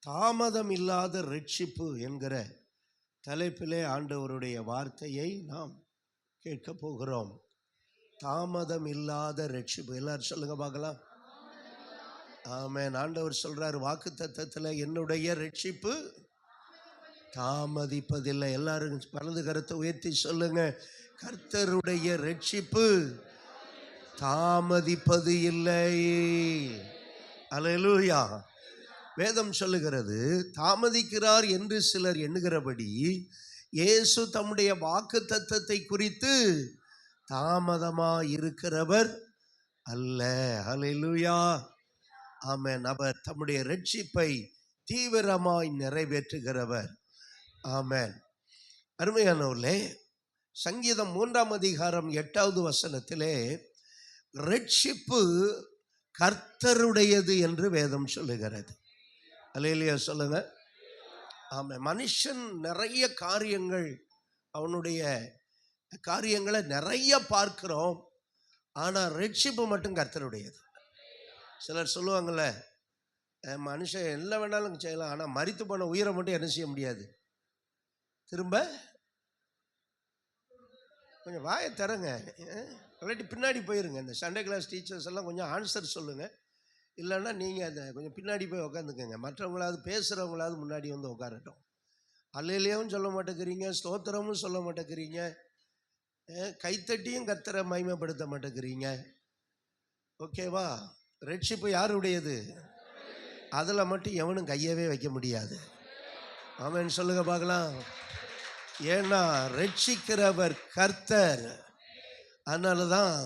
தாமதம் இல்லாத ரட்சிப்பு என்கிற தலைப்பிலே ஆண்டவருடைய வார்த்தையை நாம் கேட்க போகிறோம். தாமதம் இல்லாத ரட்சிப்பு. எல்லாரும் சொல்லுங்க பார்க்கலாம். ஆமென். ஆண்டவர் சொல்றார் வாக்குத்தத்தத்தில், என்னுடைய ரட்சிப்பு தாமதிப்பதில்லை. எல்லாரும் வலது கரத்தை உயர்த்தி சொல்லுங்க, கர்த்தருடைய ரட்சிப்பு தாமதிப்பது இல்லை. அல்லேலூயா. வேதம் சொல்லுகிறது, தாமதிக்கிறார் என்று சிலர் எண்ணுகிறபடி இயேசு தம்முடைய வாக்குத்தத்தத்தை குறித்து தாமதமா இருக்கிறவர் அல்ல. அல்லேலூயா. ஆமென். அவர் தம்முடைய ரட்சிப்பை தீவிரமாய் நிறைவேற்றுகிறவர். ஆமென். அருமையானவர்களே, சங்கீதம் 3 அதிகாரம் 8வது வசனத்திலே ரட்சிப்பு கர்த்தருடையது என்று வேதம் சொல்லுகிறது. அல்லேலூயா சொல்லுங்க. ஆமென். மனுஷன் நிறைய காரியங்கள், அவனுடைய காரியங்களை நிறைய பார்க்கிறோம், ஆனால் ரட்சிப்பு மட்டும் கர்த்தருடையது. சிலர் சொல்லுவாங்கள்ல, மனுஷன் என்ன வேணாலும் செய்யலாம், ஆனால் மரித்து போன உயிரை மட்டும் என்ன செய்ய முடியாது. திரும்ப கொஞ்சம் வாயை தரங்க, இல்லாட்டி பின்னாடி போயிருங்க. இந்த சண்டே கிளாஸ் டீச்சர்ஸ் எல்லாம் கொஞ்சம் ஆன்சர் சொல்லுங்கள், இல்லைன்னா நீங்கள் அந்த கொஞ்சம் பின்னாடி போய் உட்காந்துக்கங்க. மற்றவங்களாவது பேசுகிறவங்களாவது முன்னாடி வந்து உட்காரட்டும். அல்லேலூயாவும் சொல்ல மாட்டேங்கிறீங்க, ஸ்தோத்திரமும் சொல்ல மாட்டேங்கிறீங்க, கைத்தட்டியும் கர்த்தரை மகிமைப்படுத்த மாட்டேங்கிறீங்க. ஓகேவா? ரட்சிப்பு யாருடையது? அதில் மட்டும் எவனும் கையவே வைக்க முடியாது. ஆமென் சொல்லுங்க பார்க்கலாம். ஏன்னா ரட்சிக்கிறவர் கர்த்தர். அதனால தான்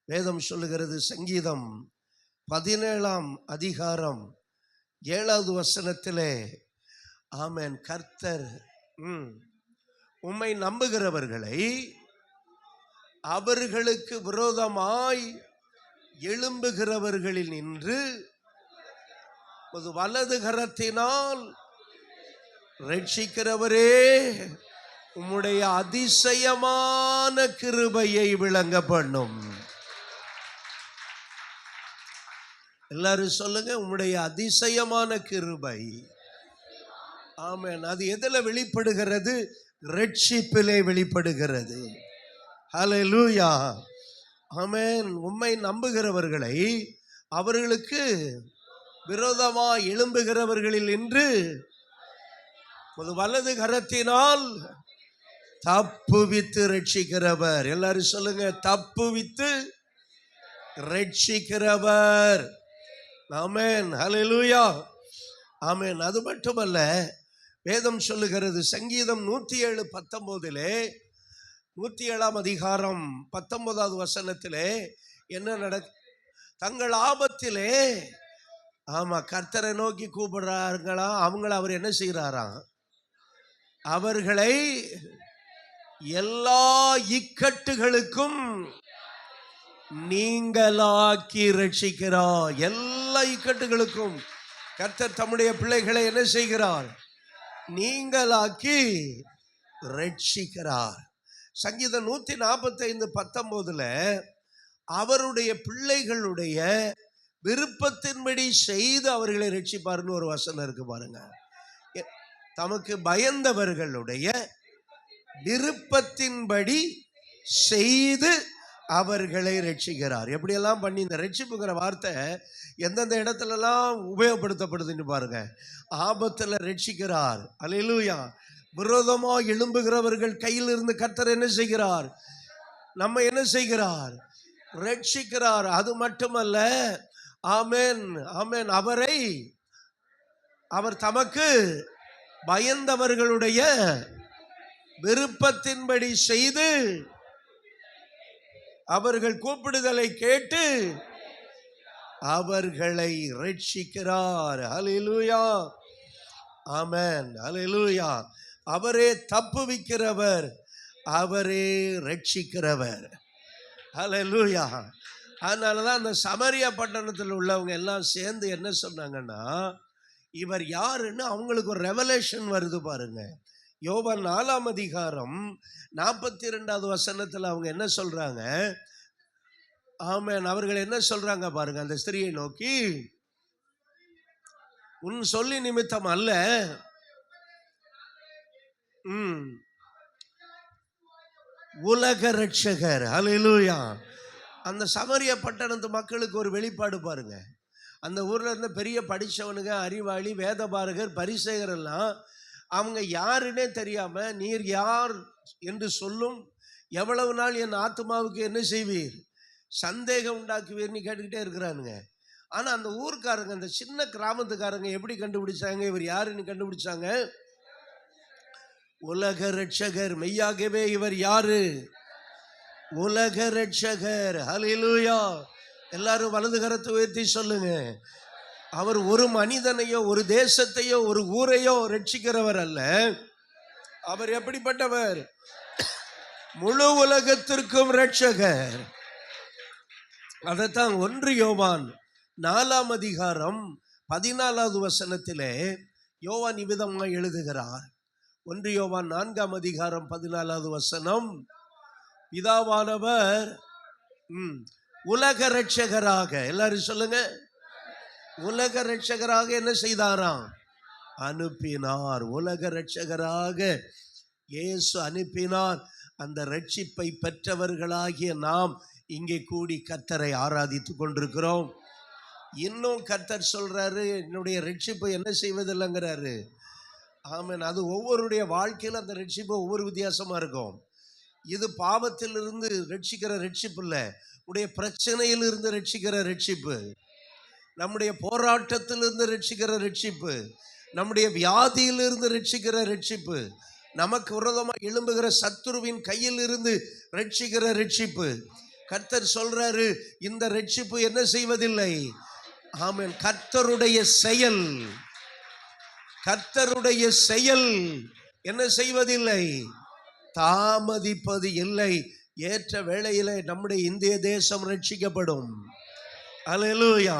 வேதம் சொல்லுகிறது, சங்கீதம் 17 அதிகாரம் 7வது வசனத்திலே, ஆமென், கர்த்தர் உம்மை நம்புகிறவர்களை அவர்களுக்கு விரோதமாய் எழும்புகிறவர்களில் நின்று வலது கரத்தினால் ரட்சிக்கிறவரே, உம்முடைய அதிசயமான கிருபையை விளங்க பண்ணும். எல்லாரும் சொல்லுங்க, உம்முடைய அதிசயமான கிருபை. ஆமென். அது எதில் வெளிப்படுகிறது? ரட்சிப்பிலே வெளிப்படுகிறது. ஹல்லேலூயா. ஆமென். உம்மை நம்புகிறவர்களை அவர்களுக்கு விரோதமாக எழும்புகிறவர்களில் நின்று வலது கரத்தினால் தப்புவித்து ரட்சிக்கிறவர். எல்லாரும் சொல்லுங்க, தப்புவித்து ரட்சிக்கிறவர். ஆமென். ஹல்லேலூயா. ஆமென். அது மட்டுமல்ல, வேதம் சொல்லுகிறது, சங்கீதம் 107:19 107 அதிகாரம் 19வது வசனத்திலே என்ன தங்கள் ஆபத்திலே, ஆமா, கர்த்தரை நோக்கி கூப்பிடுறார்களா, அவங்கள அவர் என்ன செய்கிறாராம்? அவர்களை எல்லா இக்கட்டுகளுக்கும் நீங்களாக்கி ரட்சிக்கிறார். எல்லா இக்கட்டுகளுக்கும் கர்த்தர் தம்முடைய பிள்ளைகளை என்ன செய்கிறார்? நீங்களாக்கி ரட்சிக்கிறார். சங்கீதம் 145:19 அவருடைய பிள்ளைகளுடைய விருப்பத்தின்படி செய்து அவர்களை ரட்சிப்பார்னு ஒரு வசனம் இருக்கு பாருங்க. தமக்கு பயந்தவர்களுடைய விருப்பத்தின்படி செய்து அவர்களை ரட்சிக்கிறார். எப்படியெல்லாம் பண்ணி, இந்த ரட்சிப்புங்கிற வார்த்தை எந்தெந்த இடத்துலலாம் உபயோகப்படுத்தப்படுதுன்னு பாருங்க. ஆபத்தில் ரட்சிக்கிறார். அல்லேலூயா. விரோதமாக எழும்புகிறவர்கள் கையில் இருந்து கர்த்தர் என்ன செய்கிறார்? நம்ம என்ன செய்கிறார்? ரட்சிக்கிறார். அது மட்டுமல்ல, ஆமென், ஆமென், அவர் தமக்கு பயந்தவர்களுடைய விருப்பத்தின்படி செய்து அவர்கள் கூப்பிடுதலை கேட்டு அவர்களை ரட்சிக்கிறார். ஹல்லேலூயா. ஆமென். ஹல்லேலூயா. அவரே தப்புவிக்கிறவர், அவரே ரட்சிக்கிறவர். ஹல்லேலூயா. அதனாலதான் அந்த சமரியா பட்டணத்தில் உள்ளவங்க எல்லாம் சேர்ந்து என்ன சொன்னாங்கன்னா, இவர் யாருன்னு அவங்களுக்கு ஒரு ரெவலேஷன் வருது பாருங்க. யோவான் 4 அதிகாரம் 42வது வசனத்தில் அவங்க என்ன சொல்றாங்க? ஆமென். அவர்கள் என்ன சொல்றாங்க பாருங்க, அந்த ஸ்திரியை நோக்கி, உன் சொல்லி நிமித்தம் அல்ல, உலக ரட்சகர். ஹல்லேலூயா. அந்த சமரிய பட்டணத்து மக்களுக்கு ஒரு வெளிப்பாடு பாருங்க. அந்த ஊர்ல இருந்த பெரிய படிச்சவனுங்க, அறிவாளி, வேதபாரகர், பரிசேயர் எல்லாம் அவங்க யாருன்னே தெரியாம, நீர் யார் என்று சொல்லும், எவ்வளவு நாள் என் ஆத்மாவுக்கு என்ன செய்வீர், சந்தேகம் உண்டாக்குவீர்னு கேட்டுக்கிட்டே இருக்கிறானுங்க. ஆனா அந்த ஊர்க்காரங்க, அந்த சின்ன கிராமத்துக்காரங்க எப்படி கண்டுபிடிச்சாங்க இவர் யாருன்னு கண்டுபிடிச்சாங்க? உலக ரட்சகர். மெய்யாகவே இவர் யாரு? உலக ரட்சகர். ஹல்லேலூயா. எல்லாரும் வலது கரத்தை உயர்த்தி சொல்லுங்க. அவர் ஒரு மனிதனையோ ஒரு தேசத்தையோ ஒரு ஊரையோ ரட்சிக்கிறவர் அல்ல. அவர் எப்படிப்பட்டவர்? முழு உலகத்திற்கும் ரட்சகர். அதைத்தான் 1 யோவான் 4ஆம் அதிகாரம் 14வது வசனத்திலே யோவான் இவ்விதமாக எழுதுகிறார். 1 யோவான் 4ஆம் அதிகாரம் 14வது வசனம், பிதாவானவர் உலக ரட்சகராக, எல்லாரும் சொல்லுங்க, உலக ரட்சகராக என்ன செய்தாராம்? அனுப்பினார். உலக ரட்சகராக இயேசு அனுப்பினார். அந்த ரட்சிப்பை பெற்றவர்களாகிய நாம் இங்கே கூடி கர்த்தரை ஆராதித்துக் கொண்டிருக்கிறோம். இன்னும் கர்த்தர் சொல்றாரு, என்னுடைய ரட்சிப்பை என்ன செய்வதில்லைங்கிறாரு. ஆமென். அது ஒவ்வொருடைய வாழ்க்கையில் அந்த ரட்சிப்பு ஒவ்வொரு வித்தியாசமா இருக்கும். இது பாவத்திலிருந்து ரட்சிக்கிற ரட்சிப்பு இல்லை, உடைய பிரச்சனையிலிருந்து ரட்சிக்கிற ரட்சிப்பு, நம்முடைய போராட்டத்திலிருந்து ரட்சிக்கிற ரட்சிப்பு, நம்முடைய வியாதியிலிருந்து ரட்சிக்கிற ரட்சிப்பு, நமக்கு விரோதமாக எழும்புகிற சத்துருவின் கையில் இருந்து ரட்சிக்கிற ரட்சிப்பு. கர்த்தர் சொல்றாரு, இந்த ரட்சிப்பு என்ன செய்வதில்லை. ஆமென். கர்த்தருடைய செயல், கர்த்தருடைய செயல் என்ன செய்வதில்லை, தாமதிப்பது இல்லை. ஏற்ற வேளையில நம்முடைய இந்திய தேசம் ரட்சிக்கப்படும். அல்லேலூயா.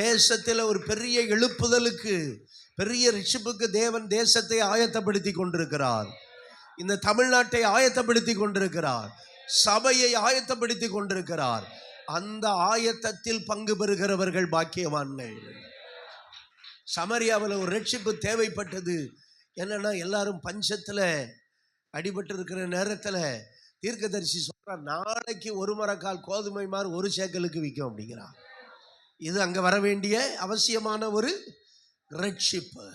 தேசத்தில் ஒரு பெரிய எழுப்புதலுக்கு, பெரிய ரட்சிப்புக்கு தேவன் தேசத்தை ஆயத்தப்படுத்தி கொண்டிருக்கிறார். இந்த தமிழ்நாட்டை ஆயத்தப்படுத்தி கொண்டிருக்கிறார், சபையை ஆயத்தப்படுத்தி கொண்டிருக்கிறார். அந்த ஆயத்தத்தில் பங்கு பெறுகிறவர்கள் பாக்கியவான்கள். சமரியாவில் ஒரு ரட்சிப்பு தேவைப்பட்டது. என்னன்னா, எல்லாரும் பஞ்சத்துல அடிபட்டு இருக்கிற நேரத்தில் தீர்க்கதரிசி சொல்றார், நாளைக்கு 1 மரக்கால் கோதுமை மாறு 1 சேக்கலுக்கு விற்கும் அப்படிங்கிறார். இது அங்க வர வேண்டிய அவசியமான ஒரு ரட்சிப்பு.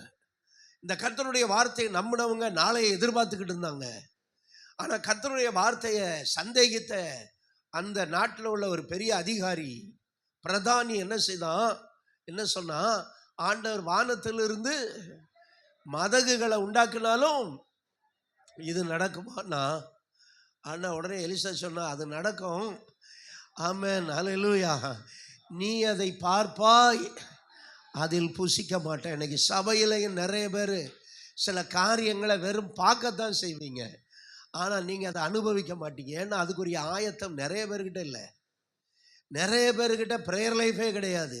இந்த கர்த்தருடைய வார்த்தையை நம்பினவங்க நாளையை எதிர்பார்த்துக்கிட்டு இருந்தாங்க. ஆனா கர்த்தருடைய வார்த்தையை சந்தேகித்த அந்த நாட்டில் உள்ள ஒரு பெரிய அதிகாரி, பிரதானி என்ன செய்தான், என்ன சொன்னா, ஆண்டவர் வானத்திலிருந்து மதகுகளை உண்டாக்குனாலும் இது நடக்குமானா? ஆனா உடனே எலிசா சொன்னா, அது நடக்கும். ஆமென். அல்லேலூயா. நீ அதை பார்ப்பாய், அதில் புசிக்க மாட்டேன். இன்னைக்கு சபையிலையும் நிறைய பேர் சில காரியங்களை வெறும் பார்க்கத்தான் செய்வீங்க, ஆனால் நீங்கள் அதை அனுபவிக்க மாட்டீங்க. ஏன்னா அதுக்குரிய ஆயத்தம் நிறைய பேர்கிட்ட இல்லை. நிறைய பேர்கிட்ட ப்ரேயர் லைஃபே கிடையாது.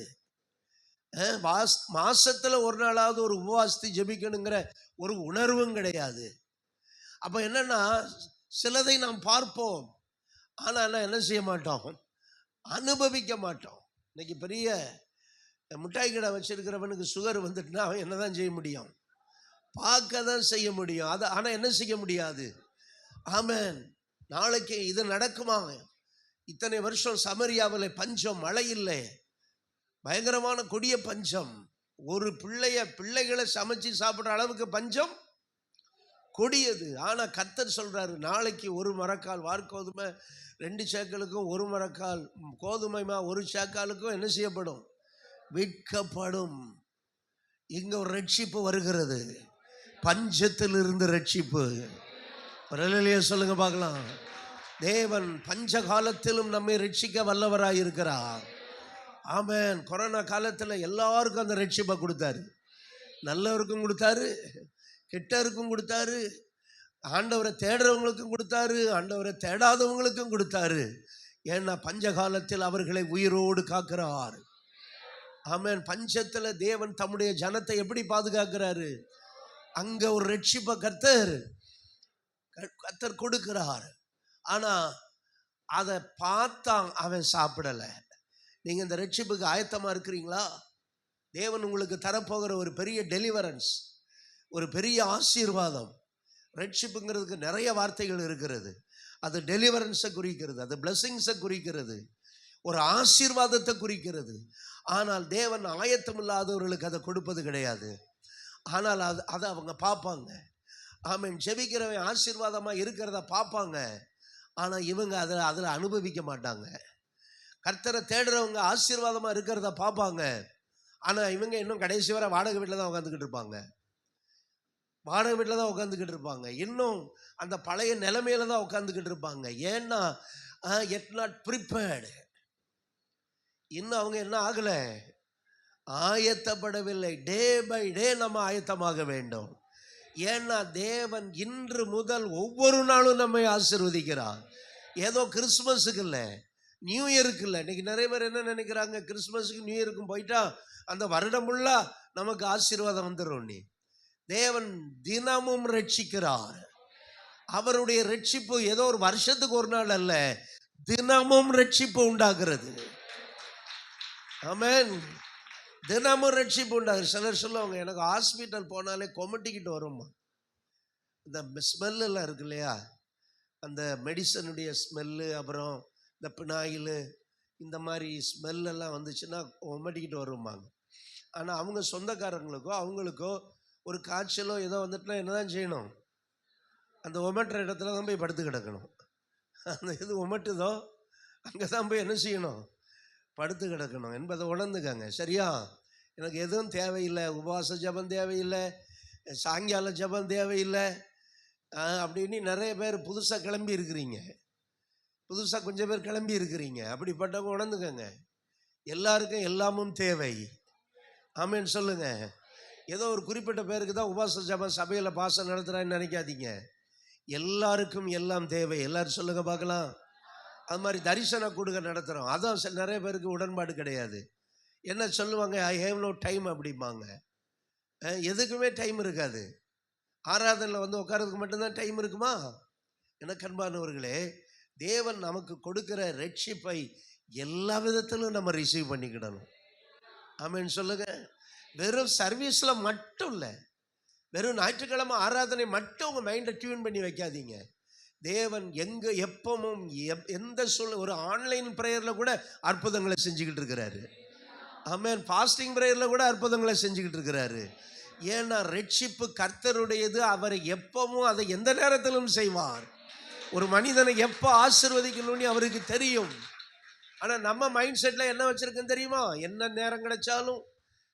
மாசத்துல ஒரு நாளாவது ஒரு உபவாசத்தை ஜெபிக்கணுங்கிற ஒரு உணர்வும் கிடையாது. அப்போ என்னன்னா, சிலதை நாம் பார்ப்போம், ஆனால் என்ன செய்ய மாட்டோம், அனுபவிக்க மாட்டோம். இன்னைக்கு பெரிய மிட்டாய் கடை வச்சிருக்கிறவனுக்கு சுகர் வந்துட்டுனா அவன் என்னதான் செய்ய முடியும், பார்க்க தான் செய்ய முடியும். அதை ஆனால் என்ன செய்ய முடியாது. ஆமென். நாளைக்கு இது நடக்குமா? இத்தனை வருஷம் சமரியாவில் பஞ்சம், மழை இல்லை, பயங்கரமான கொடிய பஞ்சம். ஒரு பிள்ளைகளை சமைச்சு சாப்பிட்ற அளவுக்கு பஞ்சம் கொடியது. ஆனால் கர்த்தர் சொல்றாரு, நாளைக்கு 1 மரக்கால் வார்கோதுமை 2 சேக்கலுக்கும் 1 மரக்கால் கோதுமைமா 1 சேக்காலுக்கும் என்ன செய்யப்படும், விற்கப்படும். இங்க ஒரு ரட்சிப்பு வருகிறது, பஞ்சத்தில் இருந்து ரட்சிப்பு. சொல்லுங்க பார்க்கலாம். தேவன் பஞ்ச காலத்திலும் நம்மை ரட்சிக்க வல்லவராய் இருக்கிறார். ஆமென். கொரோனா காலத்தில் எல்லாருக்கும் அந்த ரட்சிப்பை கொடுத்தாரு. நல்லவருக்கும் கொடுத்தாரு, கெட்டவருக்கும் கொடுத்தாரு, ஆண்டவரை தேடுறவங்களுக்கும் கொடுத்தாரு, ஆண்டவரை தேடாதவங்களுக்கும் கொடுத்தாரு. ஏன்னா பஞ்ச காலத்தில் அவர்களை உயிரோடு காக்கிறார். ஆமென். பஞ்சத்தில் தேவன் தம்முடைய ஜனத்தை எப்படி பாதுகாக்கிறாரு? அங்க ஒரு ரட்சிப்பை கர்த்தர் கொடுக்கிறார். ஆனா அதை பார்த்தான், அவன் சாப்பிடல. நீங்க இந்த ரட்சிப்புக்கு ஆயத்தமா இருக்கிறீங்களா? தேவன் உங்களுக்கு தரப்போகிற ஒரு பெரிய டெலிவரன்ஸ், ஒரு பெரிய ஆசீர்வாதம். ரெட்ஷிப்புங்கிறதுக்கு நிறைய வார்த்தைகள் இருக்கிறது. அது டெலிவரன்ஸை குறிக்கிறது, அது பிளெஸிங்ஸை குறிக்கிறது, ஒரு ஆசீர்வாதத்தை குறிக்கிறது. ஆனால் தேவன் ஆயத்தம் இல்லாதவர்களுக்கு அதை கொடுப்பது கிடையாது. ஆனால் அதை அவங்க பார்ப்பாங்க. ஆமென். ஜெபிக்கிறவன் ஆசீர்வாதமாக இருக்கிறத பார்ப்பாங்க. ஆனால் இவங்க அதில் அனுபவிக்க மாட்டாங்க. கர்த்தரை தேடுறவங்க ஆசீர்வாதமாக இருக்கிறத பார்ப்பாங்க. ஆனால் இவங்க இன்னும் கடைசி வரை வாடகை வீட்டில் தான் உட்காந்துக்கிட்டு இருப்பாங்க. வாடகை வீட்டில் தான் உட்காந்துக்கிட்டு இருப்பாங்க. இன்னும் அந்த பழைய நிலைமையில தான் உட்காந்துக்கிட்டு இருப்பாங்க. ஏன்னா எட் நாட் ப்ரிப்பேர்டு. இன்னும் அவங்க என்ன ஆகலை? ஆயத்தப்படவில்லை. டே பை டே நம்ம ஆயத்தமாக வேண்டும். ஏன்னா தேவன் இன்று முதல் ஒவ்வொரு நாளும் நம்மை ஆசீர்வதிக்கிறார். ஏதோ கிறிஸ்மஸுக்கு இல்லை, நியூ இயருக்கு இல்லை. இன்னைக்கு நிறைய பேர் என்ன நினைக்கிறாங்க, கிறிஸ்மஸுக்கு நியூ இயருக்கும் போயிட்டா அந்த வருடம் ஃபுல்லாக நமக்கு ஆசீர்வாதம் வந்துடும். தேவன் தினமும் ரட்சிக்கிறார். அவருடைய ரட்சிப்பு ஏதோ ஒரு வருஷத்துக்கு ஒரு நாள் அல்ல, தினமும் ரட்சிப்பு உண்டாகிறது. ஆமென். தினமும் ரட்சிப்பு உண்டாகுது. சிலர் சொல்லுவாங்க, எனக்கு ஹாஸ்பிட்டல் போனாலே கொமட்டிக்கிட்டு வரும்மா. இந்த ஸ்மெல்லாம் இருக்கு இல்லையா, அந்த மெடிசனுடைய ஸ்மெல்லு, அப்புறம் இந்த பினாயில், இந்த மாதிரி ஸ்மெல்லாம் வந்துச்சுன்னா கொமட்டிக்கிட்டு வரும்பாங்க. ஆனால் அவங்க சொந்தக்காரங்களுக்கோ அவங்களுக்கோ ஒரு காய்ச்சலோ ஏதோ வந்துட்டுனா என்ன தான் செய்யணும்? அந்த ஒமட்டுற இடத்துல தான் போய் படுத்து கிடக்கணும். அந்த இது ஒமட்டுதோ அங்கே தான் போய் என்ன செய்யணும்? படுத்து கிடக்கணும் என்பதை உணர்ந்துக்கங்க. சரியா? எனக்கு எதுவும் தேவையில்லை, உபவாச ஜபம் தேவையில்லை, சாயங்கால ஜபம் தேவையில்லை அப்படின்னு நிறைய பேர் புதுசாக கிளம்பி இருக்கிறீங்க. புதுசாக கொஞ்சம் பேர் கிளம்பி இருக்கிறீங்க. அப்படிப்பட்டவங்க உணர்ந்துக்கங்க, எல்லாருக்கும் எல்லாமும் தேவை. ஆமென் சொல்லுங்க. ஏதோ ஒரு குறிப்பிட்ட பேருக்கு தான் உபவாச ஜபம் சபையில் பாசம் நடத்துகிறான்னு நினைக்காதீங்க. எல்லாருக்கும் எல்லாம் தேவை. எல்லாரும் சொல்லுங்க பார்க்கலாம். அது மாதிரி தரிசன கூடுகை நடத்துகிறோம், அதான் நிறைய பேருக்கு உடன்பாடு கிடையாது. என்ன சொல்லுவாங்க? ஐ ஹேவ் நோ டைம் அப்படிம்பாங்க. எதுக்குமே டைம் இருக்காது. ஆராதனையில் வந்து உட்காரதுக்கு மட்டும்தான் டைம் இருக்குமா? எனக்கு அன்பானவர்களே, தேவன் நமக்கு கொடுக்கிற ரட்சிப்பை எல்லா விதத்திலும் நம்ம ரிசீவ் பண்ணிக்கிடணும். ஆமென் சொல்லுங்க. வெறும் சர்வீஸில் மட்டும் இல்லை, வெறும் ஞாயிற்றுக்கிழமை ஆராதனை மட்டும் உங்கள் மைண்டை டியூன் பண்ணி வைக்காதீங்க. தேவன் எங்கே எப்பவும் எந்த ஒரு ஆன்லைன் ப்ரேயரில் கூட அற்புதங்களை செஞ்சுக்கிட்டு இருக்கிறாரு. ஆமென். ஃபாஸ்டிங் ப்ரேயரில் கூட அற்புதங்களை செஞ்சுக்கிட்டு இருக்கிறாரு. ஏன்னா ரட்சிப்பு கர்த்தருடையது. அவரை எப்பவும் அதை எந்த நேரத்திலும் செய்வார். ஒரு மனிதனை எப்போ ஆசீர்வதிக்கணும்னு அவருக்கு தெரியும். ஆனால் நம்ம மைண்ட் செட்டில் என்ன வச்சுருக்குன்னு தெரியுமா? என்ன நேரம் கிடைச்சாலும்,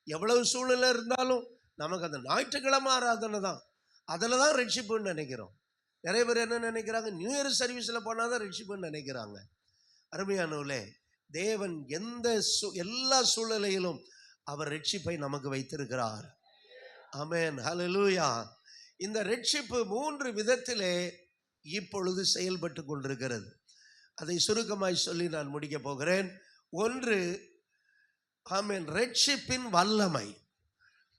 எவ்வளவு சூழ்நிலை இருந்தாலும் நமக்கு அந்த ஞாயிற்றுக்கிழமை ஆராதனை தான், அதில் தான் ரட்சிப்புன்னு நினைக்கிறோம். நிறைய பேர் என்ன நினைக்கிறாங்க? நியூ இயர் சர்வீஸில் போனால் தான் ரட்சிப்புன்னு நினைக்கிறாங்க. அருமையானவர்களே, தேவன் எல்லா சூழ்நிலையிலும் அவர் ரட்சிப்பை நமக்கு வைத்திருக்கிறார். ஆமென். ஹல்லேலூயா. இந்த ரட்சிப்பு 3 விதத்திலே இப்பொழுது செயல்பட்டு கொண்டிருக்கிறது. அதை சுருக்கமாய் சொல்லி நான் முடிக்க போகிறேன். 1, ஆமென், ரட்சிப்பின் வல்லமை.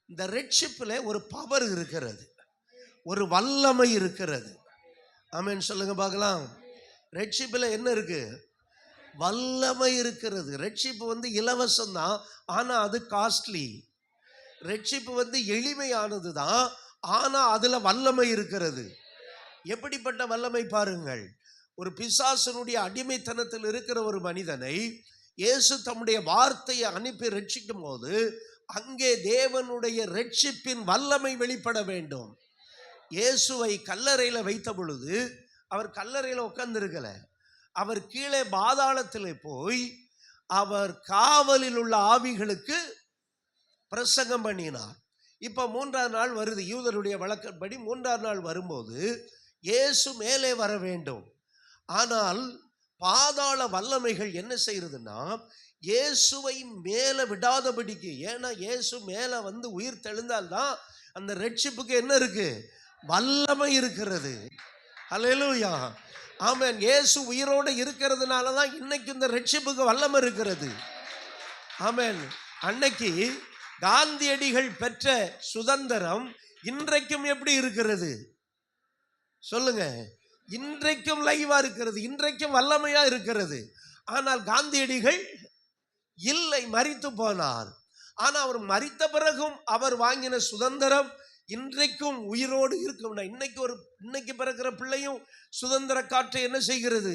இந்த ரட்சிப்பில் ஒரு பவர் இருக்கிறது, ஒரு வல்லமை இருக்கிறது. ஆமென் சொல்லுங்க பார்க்கலாம். ரட்சிப்பில் என்ன இருக்கு? வல்லமை இருக்கிறது. ரட்சிப்பு இலவசம் தான், ஆனால் அது காஸ்ட்லி. ரட்சிப்பு எளிமையானது தான், ஆனால் அதில் வல்லமை இருக்கிறது. எப்படிப்பட்ட வல்லமை பாருங்கள். ஒரு பிசாசனுடைய அடிமைத்தனத்தில் இருக்கிற ஒரு மனிதனை இயேசு தம்முடைய வார்த்தையை அனுப்பி ரட்சிக்கும் போது அங்கே தேவனுடைய ரட்சிப்பின் வல்லமை வெளிப்பட வேண்டும். இயேசுவை கல்லறையில் வைத்த பொழுது அவர் கல்லறையில் உட்கார்ந்திருக்கல, அவர் கீழே பாதாளத்தில் போய் அவர் காவலில் உள்ள ஆவிகளுக்கு பிரசங்கம் பண்ணினார். இப்போ 3ஆம் நாள் வருது. யூதருடைய வழக்கப்படி 3ஆம் நாள் வரும்போது இயேசு மேலே வர வேண்டும். ஆனால் பாதாள வல்லமைகள் என்ன செய்யறதுன்னா, இயேசுவை மேலே விடாதபடிக்கு. ஏன்னா இயேசு மேலே உயிர் தெழுந்தால்தான் அந்த ரட்சிப்புக்கு என்ன இருக்கு? வல்லமை இருக்கிறது. ஹல்லேலூயா. ஆமென். இயேசு உயிரோடு இருக்கிறதுனால தான் இன்னைக்கு இந்த ரட்சிப்புக்கு வல்லமை இருக்கிறது. ஆமென். அன்னைக்கு காந்தியடிகள் பெற்ற சுதந்திரம் இன்றைக்கும் எப்படி இருக்கிறது சொல்லுங்க? இன்றைக்கும் லைவா இருக்கிறது, இன்றைக்கும் வல்லமையா இருக்கிறது. ஆனால் காந்தியடிகள் இல்லை, மரித்து போனார். ஆனா அவர் மரித்த பிறகும் அவர் வாங்கின சுதந்திரம் இன்றைக்கும் உயிரோடு இருக்க. இன்னைக்கு பிறக்கிற பிள்ளையும் சுதந்திர காற்றை என்ன செய்கிறது?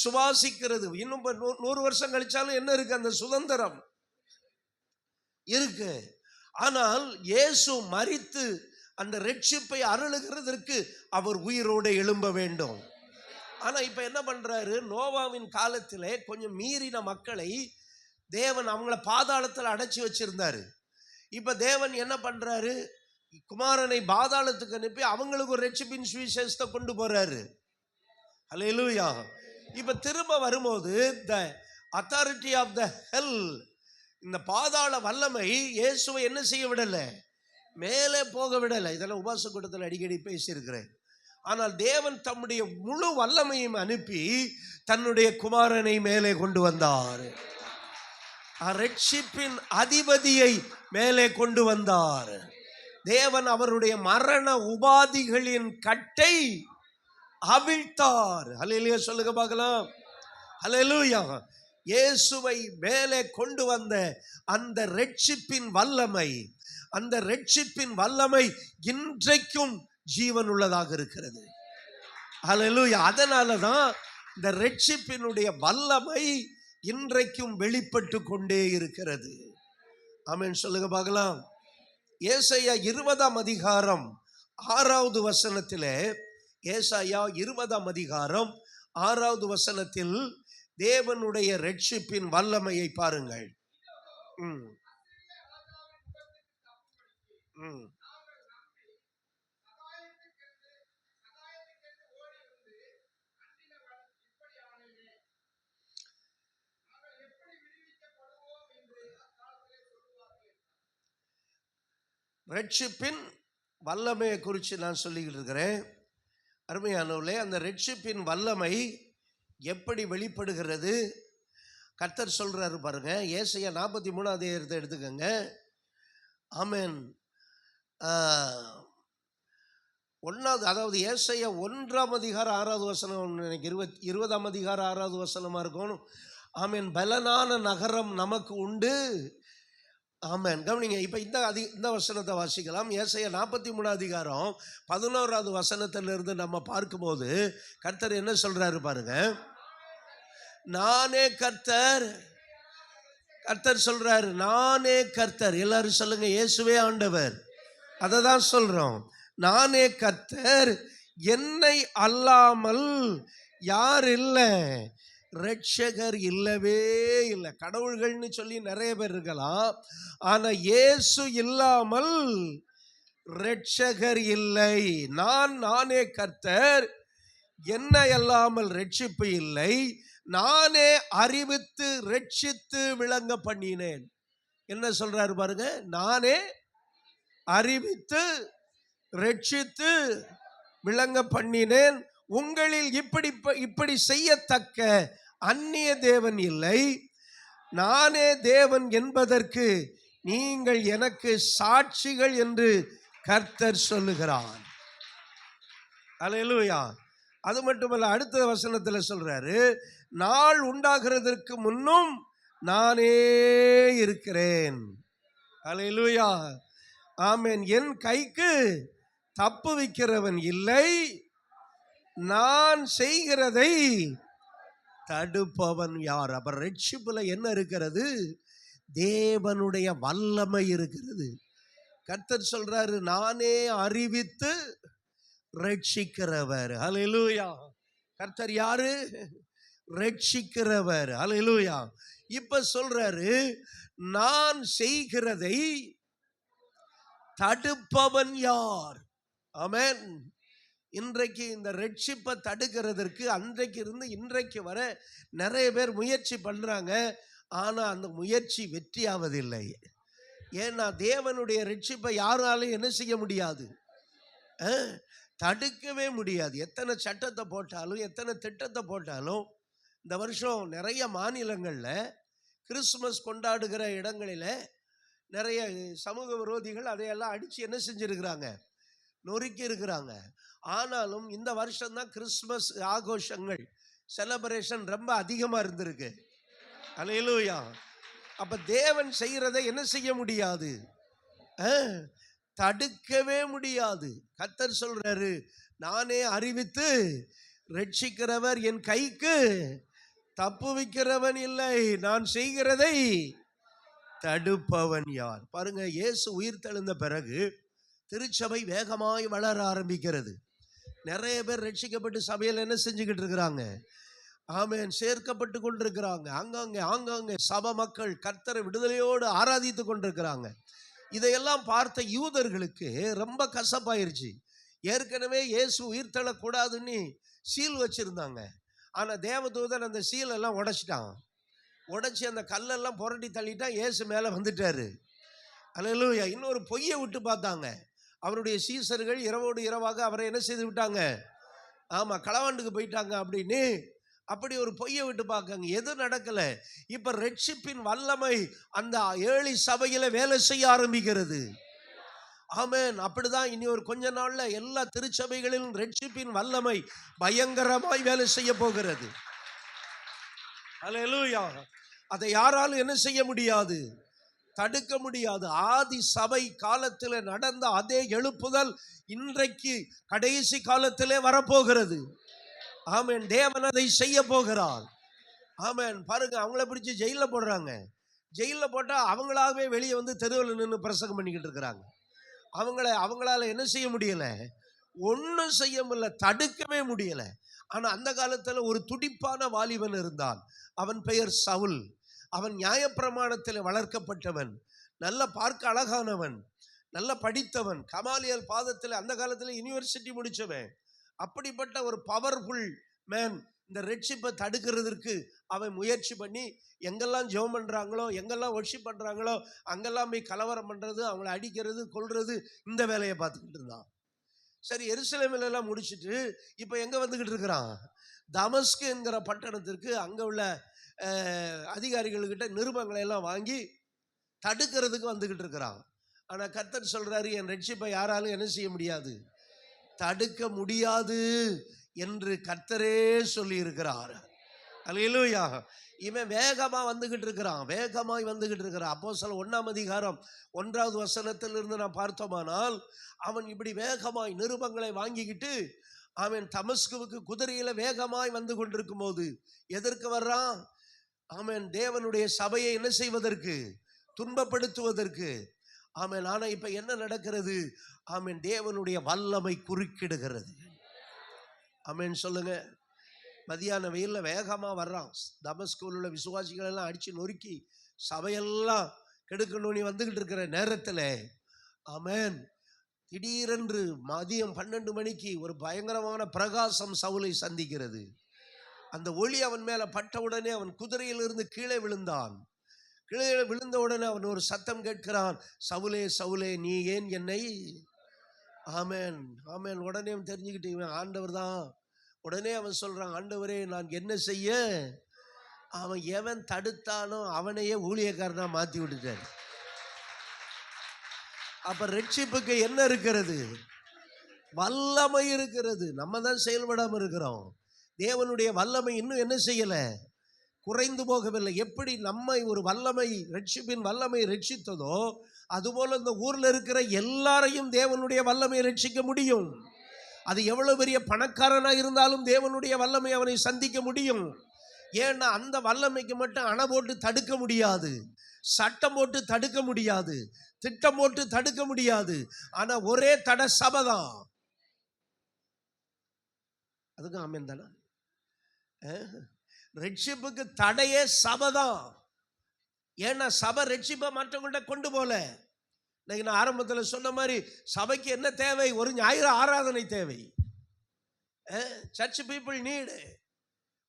சுவாசிக்கிறது. இன்னும் 100 வருஷம் கழிச்சாலும் என்ன இருக்கு? அந்த சுதந்திரம் இருக்கு. ஆனால் இயேசு மரித்து அந்த ரட்சிப்பை அருளுகிறதற்கு அவர் உயிரோடு எழும்ப வேண்டும். ஆனா இப்ப என்ன பண்றாரு? நோவாவின் காலத்திலே கொஞ்சம் மீறின மக்களை தேவன் அவங்கள பாதாளத்தில் அடைச்சி வச்சிருந்தாரு. இப்ப தேவன் என்ன பண்றாரு? குமாரனை பாதாளத்துக்கு அனுப்பி அவங்களுக்கு ஒரு ரட்சிப்பின் சுவிசேஷத்தை கொண்டு போறாரு. அல்லேலூயா. இப்ப திரும்ப வரும்போது த அத்தாரிட்டி ஆஃப் த ஹெல், இந்த பாதாள வல்லமை இயேசுவை என்ன செய்ய விடல? மேலே போக விடல. இதெல்லாம் உபாச கூட்டத்தில் அடிக்கடி பேசியிருக்கிறேன். ஆனால் தேவன் தம்முடைய முழு வல்லமையும் அனுப்பி தன்னுடைய குமாரனை மேலே கொண்டு வந்தார். ரட்சிப்பின் அதிபதியை மேலே கொண்டு வந்தார். தேவன் அவருடைய மரண உபாதிகளின் கட்டை அவிழ்த்தார். அல்லேலூயா சொல்லுங்க பார்க்கலாம். அல்லேலூயா. இயேசுவை மேலே கொண்டு வந்த அந்த ரட்சிப்பின் வல்லமை, அந்த ரட்சிப்பின் வல்லமை இன்றைக்கும் ஜீவன் உள்ளதாக இருக்கிறது. அல்லேலூயா. அதனாலதான் இந்த ரட்சிப்பினுடைய வல்லமை இன்றைக்கும் வெளிப்பட்டு கொண்டே இருக்கிறது. ஆமென் சொல்லுங்க பார்க்கலாம். ஏசாயா 20ஆம் அதிகாரம் 6வது வசனத்திலே, ஏசாயா 20ஆம் அதிகாரம் 6வது வசனத்தில் தேவனுடைய ரட்சிப்பின் வல்லமையை பாருங்கள். ரட்சிப்பின் வல்லமையை குறித்து நான் சொல்லிக்கிட்டு இருக்கிறேன். அருமையானவர்களே, அந்த ரட்சிப்பின் வல்லமை எப்படி வெளிப்படுகிறது? கர்த்தர் சொல்றாரு பாருங்க. ஏசாயா 43ஆம் அதிகாரத்தை எடுத்துக்கங்க. ஆமென். 1வது, அதாவது ஏசாயா 1ஆம் அதிகாரம் 6வது வசனம், 20ஆம் அதிகாரம் 6வது வசனமா இருக்கும். ஆமென். பலனான நகரம் நமக்கு உண்டு. ஆமென். கவனிங்க. இப்ப இந்த வசனத்தை வாசிக்கலாம். ஏசாயா 43ஆம் அதிகாரம் 11வது வசனத்திலிருந்து நம்ம பார்க்கும்போது கர்த்தர் என்ன சொல்றாரு பாருங்க. நானே கர்த்தர். கர்த்தர் சொல்றாரு, நானே கர்த்தர். எல்லாரும் சொல்லுங்க, இயேசுவே ஆண்டவர். அதை தான் சொல்றோம். நானே கர்த்தர், என்னை அல்லாமல் யார் இல்லை? ரட்சகர் இல்லவே இல்லை. கடவுள்கள்னு சொல்லி நிறைய பேர் இருக்கலாம், ஆனா இயேசு இல்லாமல் ரட்சகர் இல்லை. நானே கர்த்தர், என்னை அல்லாமல் ரட்சிப்பு இல்லை. நானே அறிவித்து ரட்சித்து விளங்க பண்ணினேன். என்ன சொல்றாரு பாருங்க. நானே அறிவித்து ரட்சித்து விளங்க பண்ணினேன். உங்களில் இப்படி செய்யத்தக்க அந்நிய தேவன் இல்லை. நானே தேவன் என்பதற்கு நீங்கள் எனக்கு சாட்சிகள் என்று கர்த்தர் சொல்லுகிறார். அல்லேலூயா. அது மட்டுமல்ல, அடுத்த வசனத்தில் சொல்றாரு, நாள் உண்டாகிறதற்கு முன்னும் நானே இருக்கிறேன். அல்லேலூயா. ஆமென். என் கைக்கு தப்பு வைக்கிறவன் இல்லை, நான் செய்கிறதை தடுப்பவன் யார்? அப்ப ரட்சிப்புல என்ன இருக்கிறது? தேவனுடைய வல்லமை இருக்கிறது. கர்த்தர் சொல்றாரு, நானே அறிவித்து ரட்சிக்கிறவர். அல்லேலூயா. கர்த்தர் யாரு? ரட்சிக்கிறவர். அல்லேலூயா. இப்ப சொல்றாரு, நான் செய்கிறதை தடுப்பவன் யார்? ஆமென். இன்றைக்கு இந்த ரட்சிப்பை தடுக்கிறதற்கு அன்றைக்கு இருந்து இன்றைக்கு வர நிறைய பேர் முயற்சி பண்றாங்க. ஆனா அந்த முயற்சி வெற்றியாவதில்லை. ஏன்னா தேவனுடைய ரட்சிப்பை யாராலும் என்ன செய்ய முடியாது? தடுக்கவே முடியாது. எத்தனை சட்டத்தை போட்டாலும், எத்தனை திட்டத்தை போட்டாலும். இந்த வருஷம் நிறைய மாநிலங்களில் கிறிஸ்துமஸ் கொண்டாடுகிற இடங்களில் நிறைய சமூக விரோதிகள் அதையெல்லாம் அடித்து என்ன செஞ்சிருக்கிறாங்க? நொறுக்கி இருக்கிறாங்க. ஆனாலும் இந்த வருஷம்தான் கிறிஸ்துமஸ் ஆഘോஷங்கள், செலிப்ரேஷன் ரொம்ப அதிகமாக இருந்திருக்கு. அல்லேலூயா. அப்ப தேவன் செய்யறதை என்ன செய்ய முடியாது? தடுக்கவே முடியாது. கர்த்தர் சொல்றாரு, நானே அறிவித்து ரட்சிக்கிறவர் என் கைக்கு தப்புவிக்கிறவன் இல்லை, நான் செய்கிறதை தடுப்பவன் யார்? பாருங்க, இயேசு உயிர் தெழுந்த பிறகு திருச்சபை வேகமாய் வளர ஆரம்பிக்கிறது. நிறைய பேர் ரட்சிக்கப்பட்டு சபையில் என்ன செஞ்சுக்கிட்டு இருக்கிறாங்க? ஆமென், சேர்க்கப்பட்டு கொண்டிருக்கிறாங்க. ஆங்காங்கே சபை மக்கள் கர்த்தரை விடுதலையோடு ஆராதித்து கொண்டிருக்கிறாங்க. இதையெல்லாம் பார்த்த யூதர்களுக்கு ரொம்ப கசப்பாயிருச்சு. ஏற்கனவே இயேசு உயிர் தள்ளக்கூடாதுன்னு சீல் வச்சிருந்தாங்க. ஆனா தேவதூதன் அந்த சீல் எல்லாம் உடைச்சிட்டான். உடைச்சி அந்த கல்லெல்லாம் புரட்டி தள்ளிட்டான். இயேசு மேல வந்துட்டாரு. அல்லேலூயா. இன்னொரு பொய்யை விட்டு பார்த்தாங்க. அவருடைய சீசர்கள் இரவோடு இரவாக அவரை என்ன செய்து விட்டாங்க? ஆமா, களவாண்டுக்கு போயிட்டாங்க அப்படின்னு அப்படி ஒரு பொய்யை விட்டு பார்க்காங்க. எது நடக்கல. இப்ப ரட்சிப்பின் வல்லமை அந்த ஏழி சபையில வேலை செய்ய ஆரம்பிக்கிறது. ஆமென். அப்படிதான் இனி ஒரு கொஞ்ச நாள்ல எல்லா திருச்சபைகளிலும் ரட்சிப்பின் வல்லமை பயங்கரமாய் வேலை செய்ய போகிறது. அல்லேலூயா. அதை யாராலும் என்ன செய்ய முடியாது? தடுக்க முடியாது. ஆதி சபை காலத்தில் நடந்த அதே எழுப்புதல் இன்றைக்கு கடைசி காலத்திலே வரப்போகிறது. ஆமென். தேவன் அதை செய்ய போகிறார். ஆமென். பாருங்க, அவங்கள பிடிச்சி ஜெயில போடுறாங்க. ஜெயில போட்டா அவங்களாவே வெளியே வந்து தெருவில் நின்று பிரசங்கம் பண்ணிக்கிட்டு இருக்கிறாங்க. அவங்களால என்ன செய்ய முடியல? ஒன்னும் செய்ய முடியல, தடுக்கவே முடியல. ஆனா அந்த காலத்துல ஒரு துடிப்பான வாலிபன் இருந்தான். அவன் பெயர் சவுல். அவன் நியாயப்பிரமாணத்தில் வளர்க்கப்பட்டவன், நல்ல பார்க்க அழகானவன், நல்ல படித்தவன், கமாலியல் பாதத்தில் அந்த காலத்தில் யூனிவர்சிட்டி முடிச்சவன். அப்படிப்பட்ட ஒரு பவர்ஃபுல் மேன். இந்த ரட்சிப்பை தடுக்கிறதுக்கு அவன் முயற்சி பண்ணி எங்கெல்லாம் ஜெபம் பண்றாங்களோ, எங்கெல்லாம் வொர்ஷிப் பண்றாங்களோ அங்கெல்லாம் போய் கலவரம் பண்றது, அவங்கள அடிக்கிறது, கொல்றது, இந்த வேலையை பார்த்துக்கிட்டு இருந்தான். சரி, எருசலேமில் எல்லாம் முடிச்சுட்டு இப்போ எங்க வந்துகிட்டு இருக்கிறான்? தமஸ்கு என்கிற பட்டணத்திற்கு அங்க உள்ள அதிகாரிகள்கிட்ட நிருபங்களை எல்லாம் வாங்கி தடுக்கிறதுக்கு வந்துகிட்டு இருக்கிறான். ஆனா கர்த்தர் சொல்றாரு, என் ரட்சிப்பை யாராலும் என்ன செய்ய முடியாது? தடுக்க முடியாது என்று கர்த்தரே சொல்லி இருக்கிறார். அல்லேலூயா. இவன் வேகமா வந்துகிட்டு இருக்கிறான், வேகமாய் வந்துகிட்டு இருக்கிறான். அப்போஸ்தலர் 1ஆம் அதிகாரம் 1வது வசனத்திலிருந்து நாம் பார்த்தோமானால், அவன் இப்படி வேகமாய் நிருபங்களை வாங்கிக்கிட்டு அவன் தமஸ்குவுக்கு குதிரையில வேகமாய் வந்து கொண்டிருக்கும் போது எதற்கு வர்றான்? ஆமென், தேவனுடைய சபையை என்ன செய்வதற்கு? துன்பப்படுத்துவதற்கு. ஆமென். ஆனா இப்ப என்ன நடக்கிறது? ஆமென், தேவனுடைய வல்லமை குறுக்கிடுகிறது. ஆமென் சொல்லுங்க. மதியான வெயில்ல வேகமா வர்றான். தமஸ்குவில் உள்ள விசுவாசிகள் எல்லாம் அடிச்சு நொறுக்கி சபையெல்லாம் கெடுக்கணும்னு வந்துகிட்டு இருக்கிற நேரத்தில் ஆமென், திடீரென்று மதியம் 12 மணிக்கு ஒரு பயங்கரமான பிரகாசம் சவுலை சந்திக்கிறது. அந்த ஒளி அவன் மேல பட்ட உடனே அவன் குதிரையிலிருந்து கீழே விழுந்தான். கீழே விழுந்த உடனே அவன் ஒரு சத்தம் கேட்கிறான், சவுலே சவுலே நீ ஏன் என்னை? ஆமென் ஆமென். உடனே அவன் தெரிஞ்சுக்கிட்டு இவன் ஆண்டவர் தான். உடனே அவன் சொல்றான், ஆண்டவரே நான் என்ன செய்ய? அவன் எவன் தடுத்தானோ அவனையே ஊழியக்காரனா மாத்தி விட்டுட்டார். அப்ப ரட்சிப்புக்கு என்ன இருக்கிறது? வல்லமை இருக்கிறது. நம்ம தான் செயல்படாம இருக்கிறோம். தேவனுடைய வல்லமை இன்னும் என்ன செய்யல? குறைந்து போகவில்லை. எப்படி நம்மை ஒரு வல்லமை, ரட்சிப்பின் வல்லமை ரட்சித்ததோ அதுபோல இந்த ஊர்ல இருக்கிற எல்லாரையும் தேவனுடைய வல்லமை ரட்சிக்க முடியும். அது எவ்வளவு பெரிய பணக்காரனா இருந்தாலும் தேவனுடைய வல்லமை அவனை சந்திக்க முடியும். ஏன்னா அந்த வல்லமைக்கு மட்டும் அணை போட்டு தடுக்க முடியாது, சட்டம் போட்டு தடுக்க முடியாது, திட்டம் போட்டு தடுக்க முடியாது. ஆனா ஒரே தடை சபைதான். அதுக்கு ஆமென் தானே. ரட்சிப்புக்கு தடையே சபைதான். ஏன்னா சபை ரட்சிப்பை மற்றவங்கள்ட்ட கொண்டு போல. இன்னைக்கு நான் ஆரம்பத்தில் சொன்ன மாதிரி சபைக்கு என்ன தேவை? ஒரு ஞாயிறு ஆராதனை தேவை. Church people need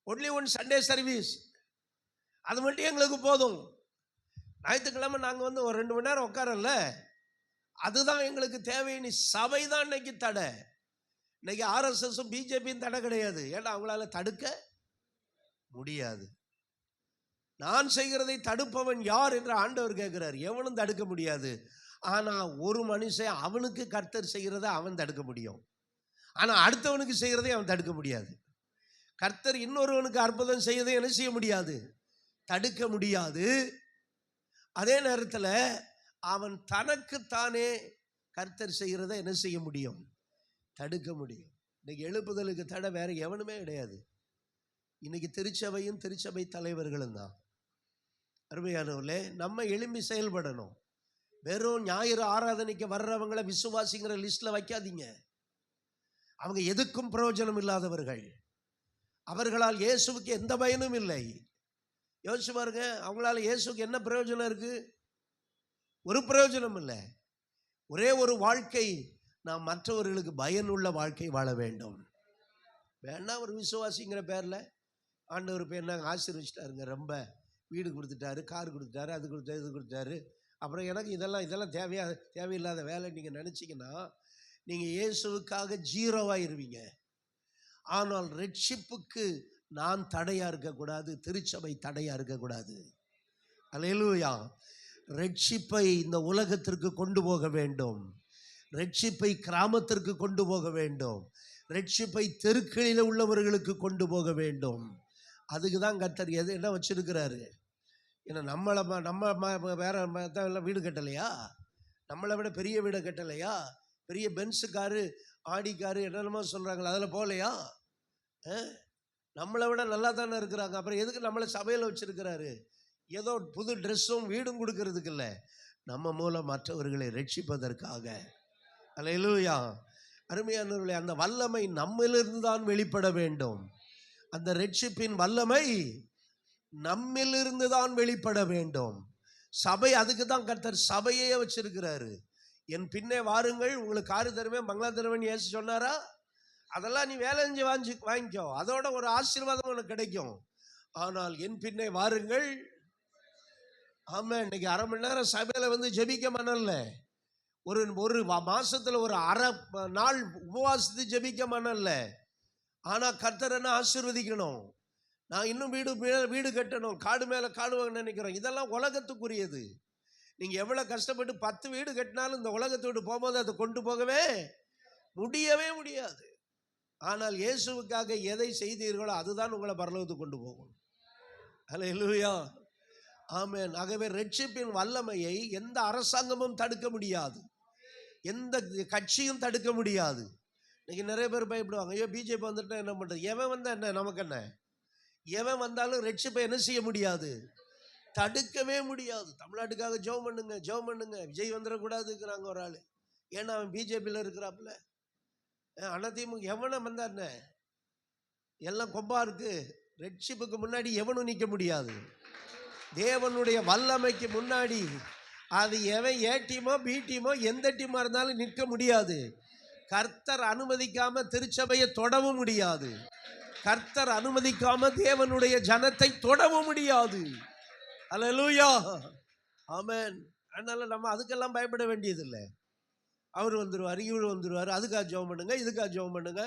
only one Sunday service. அது மட்டும் எங்களுக்கு போதும். ஞாயிற்றுக்கிழமை நாங்கள் வந்து ஒரு 2 மணி நேரம் உட்காரல, அதுதான் எங்களுக்கு தேவைன்னு. சபை தான் இன்னைக்கு தடை. இன்னைக்கு ஆர்எஸ்எஸும் பிஜேபியும் தடை கிடையாது. ஏன்னா அவங்களால தடுக்க முடியாது. நான் செய்கிறதை தடுப்பவன் யார் என்று ஆண்டவர் கேட்கிறார். எவனும் தடுக்க முடியாது. ஆனா ஒரு மனுஷன் அவனுக்கு கர்த்தர் செய்கிறத அவன் தடுக்க முடியும். ஆனா அடுத்தவனுக்கு செய்கிறதை அவன் தடுக்க முடியாது. கர்த்தர் இன்னொருவனுக்கு அற்புதம் செய்யறதை என்ன செய்ய முடியாது? தடுக்க முடியாது. அதே நேரத்தில் அவன் தனக்குத்தானே கர்த்தர் செய்கிறத என்ன செய்ய முடியும்? தடுக்க முடியும். இன்னைக்கு எழுப்புதலுக்கு தடை வேற எவனுமே கிடையாது. இன்னைக்கு திருச்சபையும் திருச்சபை தலைவர்களும் தான். அருமையானவர்களே, நம்ம எழும்பி செயல்படணும். வெறும் ஞாயிறு ஆராதனைக்கு வர்றவங்களை விசுவாசிங்கிற லிஸ்ட்ல வைக்காதீங்க. அவங்க எதுக்கும் பிரயோஜனம் இல்லாதவர்கள். அவர்களால் இயேசுவுக்கு எந்த பயனும் இல்லை. யோசிச்சு பாருங்க, அவங்களால இயேசுக்கு என்ன பிரயோஜனம் இருக்கு? ஒரு பிரயோஜனம் இல்லை. ஒரே ஒரு வாழ்க்கை, நாம் மற்றவர்களுக்கு பயனுள்ள வாழ்க்கை வாழ வேண்டும். வேணா ஒரு விசுவாசிங்கிற பேர்ல ஆண்டவர் பேர் நாங்கள் ஆசீர்வதிச்சிட்டாருங்க, ரொம்ப வீடு கொடுத்துட்டாரு, கார் கொடுத்துட்டாரு, அது கொடுத்தாரு, இது கொடுத்தாரு, அப்புறம் எனக்கு இதெல்லாம் தேவையில்லாத வேலை நீங்கள் நினச்சிங்கன்னா நீங்கள் இயேசுவுக்காக ஜீரோவாயிருவீங்க. ஆனால் ரட்சிப்புக்கு நான் தடையாக இருக்கக்கூடாது, திருச்சபை தடையாக இருக்கக்கூடாது. அல்லேலூயா. ரட்சிப்பை இந்த உலகத்திற்கு கொண்டு போக வேண்டும். ரட்சிப்பை கிராமத்திற்கு கொண்டு போக வேண்டும். ரட்சிப்பை தெருக்களில் உள்ளவர்களுக்கு கொண்டு போக வேண்டும். அதுக்கு தான் கர்த்தர் என்ன வச்சிருக்கிறாரு. ஏன்னா நம்ம வேற வீடு கட்டலையா? நம்மளை விட பெரிய வீடை கட்டலையா? பெரிய பென்ஸு காரு, ஆடி காரு, என்னென்னமோ சொல்கிறாங்களா, அதில் போகலையா? நம்மளை விட நல்லா தானே இருக்கிறாங்க. அப்புறம் எதுக்கு நம்மளை சபையில் வச்சிருக்கிறாரு? ஏதோ புது ட்ரெஸ்ஸும் வீடும் கொடுக்கறதுக்கு இல்லை, நம்ம மூலம் மற்றவர்களை ரட்சிப்பதற்காக. அல்லேலூயா. அருமையானவர்களே, அந்த வல்லமை நம்மிலிருந்து தான் வெளிப்பட வேண்டும். அந்த ரட்சிப்பின் வல்லமை நம்மிலிருந்து தான் வெளிப்பட வேண்டும். சபை, அதுக்கு தான் கர்த்தர் சபையே வச்சிருக்கிறாரு. என் பின்னே வாருங்கள், உங்களுக்கு காரு தருவேன், பங்களா தருவேன் இயேசு சொன்னாரா? அதெல்லாம் நீ வேலை செஞ்சு வாங்கிக்கோ, அதோட ஒரு ஆசீர்வாதம் உனக்கு கிடைக்கும். ஆனால் என் பின்னே வாருங்கள். ஆமா, இன்னைக்கு அரை மணி நேரம் சபையில வந்து ஜெபிக்க மனல்ல. ஒரு மாசத்துல ஒரு அரை நாள் உபவாசத்து ஜெபிக்க மனல்ல. ஆனா கர்த்தர் என்ன ஆசீர்வதிக்கணும். நான் இன்னும் வீடு கட்டணும், காடு மேல காடு வாங்க நினைக்கிறோம். இதெல்லாம் உலகத்துக்குரியது. நீங்க எவ்வளவு கஷ்டப்பட்டு 10 வீடு கட்டினாலும் இந்த உலகத்தை விட்டு போகும்போது அதை கொண்டு போகவே முடியாது. ஆனால் இயேசுவுக்காக எதை செய்தீர்களோ அதுதான் உங்களை பரலோகத்துக்கு கொண்டு போகும். அல்லேலூயா. ஆமென். ஆகவே ரட்சிப்பின் வல்லமையை எந்த அரசாங்கமும் தடுக்க முடியாது, எந்த கட்சியும் தடுக்க முடியாது. இன்னைக்கு நிறைய பேர் பயப்படுவாங்க, ஐயோ பிஜேபி வந்துட்டா என்ன பண்றது? எவன் வந்தா என்ன, நமக்கு என்ன? எவன் வந்தாலும் ரட்சிப்பை என்ன செய்ய முடியாது, தடுக்கவே முடியாது. தமிழ்நாட்டுக்காக ஜெபம் பண்ணுங்க. விஜய் வந்துடக்கூடாதுங்கிறாங்க ஒரு ஆள். ஏன்னா அவன் பிஜேபியில் இருக்கிறாப்புல. அதிமுக எவனை வந்தா என்ன, எல்லாம் கொம்பா இருக்கு. ரட்சிப்புக்கு முன்னாடி எவனும் நிற்க முடியாது. தேவனுடைய வல்லமைக்கு முன்னாடி அது எவன் ஏ டீமோ பி டீமோ எந்த டீமா இருந்தாலும் நிற்க முடியாது. கர்த்தர் அனுமதிக்காம திருச்சபையை தொடவும் முடியாது. கர்த்தர் அனுமதிக்காம தேவனுடைய ஜனத்தை தொடவும் முடியாது. அல்லேலூயா. ஆமென். அதனால நம்ம அதுக்கெல்லாம் பயப்பட வேண்டியதில்லை. அவர் வந்துடுவார், இவர் வந்துடுவார், அதுக்காக ஜெபம் பண்ணுங்க, இதுக்காக ஜெபம் பண்ணுங்க.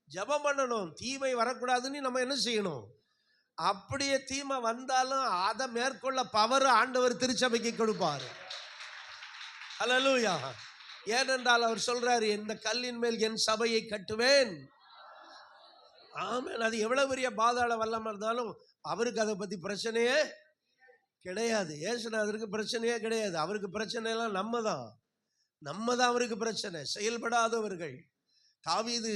ஜெபம் பண்ணணும். தீமை வரக்கூடாதுன்னு நம்ம என்ன செய்யணும்? அப்படியே தீமை வந்தாலும் அதை மேற்கொள்ள பவர் ஆண்டவர் திருச்சபைக்கு கொடுப்பார். அல்லேலூயா. ஏனென்றால் அவர் சொல்றாரு, இந்த கல்லின் மேல் என் சபையை கட்டுவேன். ஆமென். அது எவ்வளவு பெரிய பாதாள வல்லமை இருந்தாலும் அவருக்கு அதை பத்தி பிரச்சனையே கிடையாது. இயேசுநாதருக்கு பிரச்சனையே கிடையாது. அவருக்கு பிரச்சனை எல்லாம் நம்ம தான் அவருக்கு பிரச்சனை. செயல்படாதவர்கள். தாவீது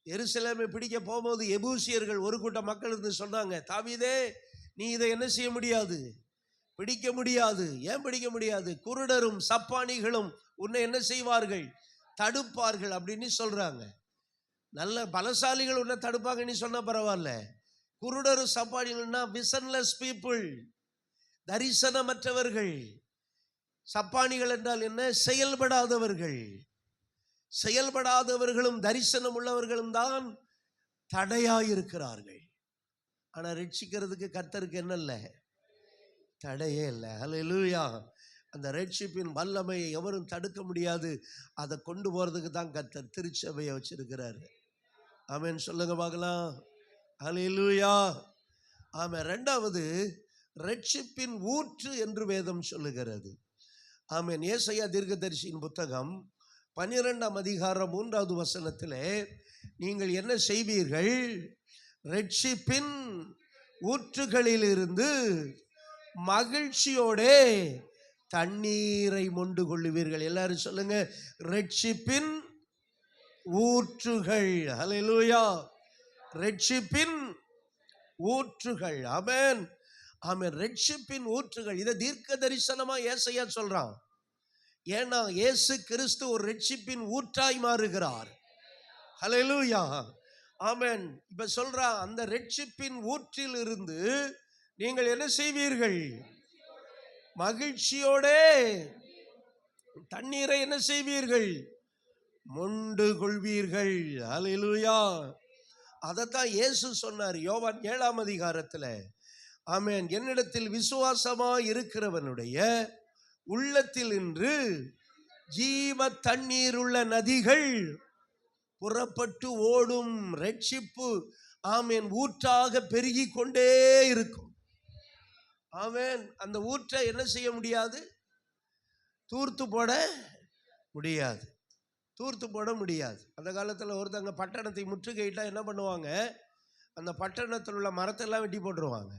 எருசலேமை பிடிக்க போகும்போது எபூசியர்கள் ஒரு கூட்டம் மக்கள் இருந்து சொன்னாங்க, தாவீதே நீ இதை என்ன செய்ய முடியாது, பிடிக்க முடியாது. ஏன் பிடிக்க முடியாது? குருடரும் சப்பானிகளும் உன்னை என்ன செய்வார்கள், தடுப்பார்கள் அப்படின்னு சொல்றாங்க. நல்ல பலசாலிகள் உன்னை தடுப்பாங்கன்னு சொன்னா பரவாயில்ல. குருடரும் சப்பானிகள்னா விசன்லெஸ் பீப்புள், தரிசனமற்றவர்கள். சப்பானிகள் என்றால் என்ன? செயல்படாதவர்கள். செயல்படாதவர்களும் தரிசனம் உள்ளவர்களும் தான் தடையாயிருக்கிறார்கள். ஆனா ரட்சிக்கிறதுக்கு கர்த்தருக்கு என்ன இல்லை, தடையே இல்லை. அல்லேலூயா. அந்த ரட்சிப்பின் வல்லமையை எவரும் தடுக்க முடியாது. அதை கொண்டு போறதுக்கு தான் கர்த்தர் திருச்சபையை வச்சிருக்கிறாரு. ஆமென். சொல்லுங்க பார்க்கலாம். அல்லேலூயா. ஆமென். இரண்டாவது, ரட்சிப்பின் ஊற்று என்று வேதம் சொல்லுகிறது. ஆமென். ஏசாயா தீர்க்கதரிசியின் புத்தகம் 12ஆம் அதிகாரம் 3வது வசனத்திலே, நீங்கள் என்ன செய்வீர்கள், ரட்சிப்பின் ஊற்றுகளிலிருந்து மகிழ்ச்சியோடே தண்ணீரை மொண்டு கொள்ளுவீர்கள். எல்லாரும் சொல்லுங்க, ரட்சிப்பின் ஊற்றுகள். ஹல்லேலூயா. ரட்சிப்பின் ஊற்றுகள். ஆமென், ஆமென். ரட்சிப்பின் ஊற்றுகள். இதை தீர்க்க தரிசனமா ஏசாயா சொல்றான். ஏன்னா இயேசு கிறிஸ்து ஒரு ரட்சிப்பின் ஊற்றாய் மாறுகிறார். ஹல்லேலூயா, ஆமென். இப்ப சொல்றான், அந்த ரட்சிப்பின் ஊற்றில் இருந்து நீங்கள் என்ன செய்வீர்கள்? மகிழ்ச்சியோட தண்ணீரை என்ன செய்வீர்கள்? மொண்டு கொள்வீர்கள். ஹல்லேலூயா. அதைத்தான் இயேசு சொன்னார் யோவான் 7ஆம் அதிகாரத்தில். ஆமென். என்னிடத்தில் விசுவாசமா இருக்கிறவனுடைய உள்ளத்தில் இன்று ஜீவ தண்ணீர் உள்ள நதிகள் புறப்பட்டு ஓடும். ரட்சிப்பு ஆமென் ஊற்றாக பெருகி கொண்டே இருக்கும். ஆமென். அந்த ஊற்றை என்ன செய்ய முடியாது? தூர்த்து போட முடியாது. தூர்த்து போட முடியாது. அந்த காலத்தில் ஒருத்தங்க பட்டணத்தை முற்றுகையிட்டா என்ன பண்ணுவாங்க? அந்த பட்டணத்தில் உள்ள மரத்தெல்லாம் வெட்டி போட்டுருவாங்க.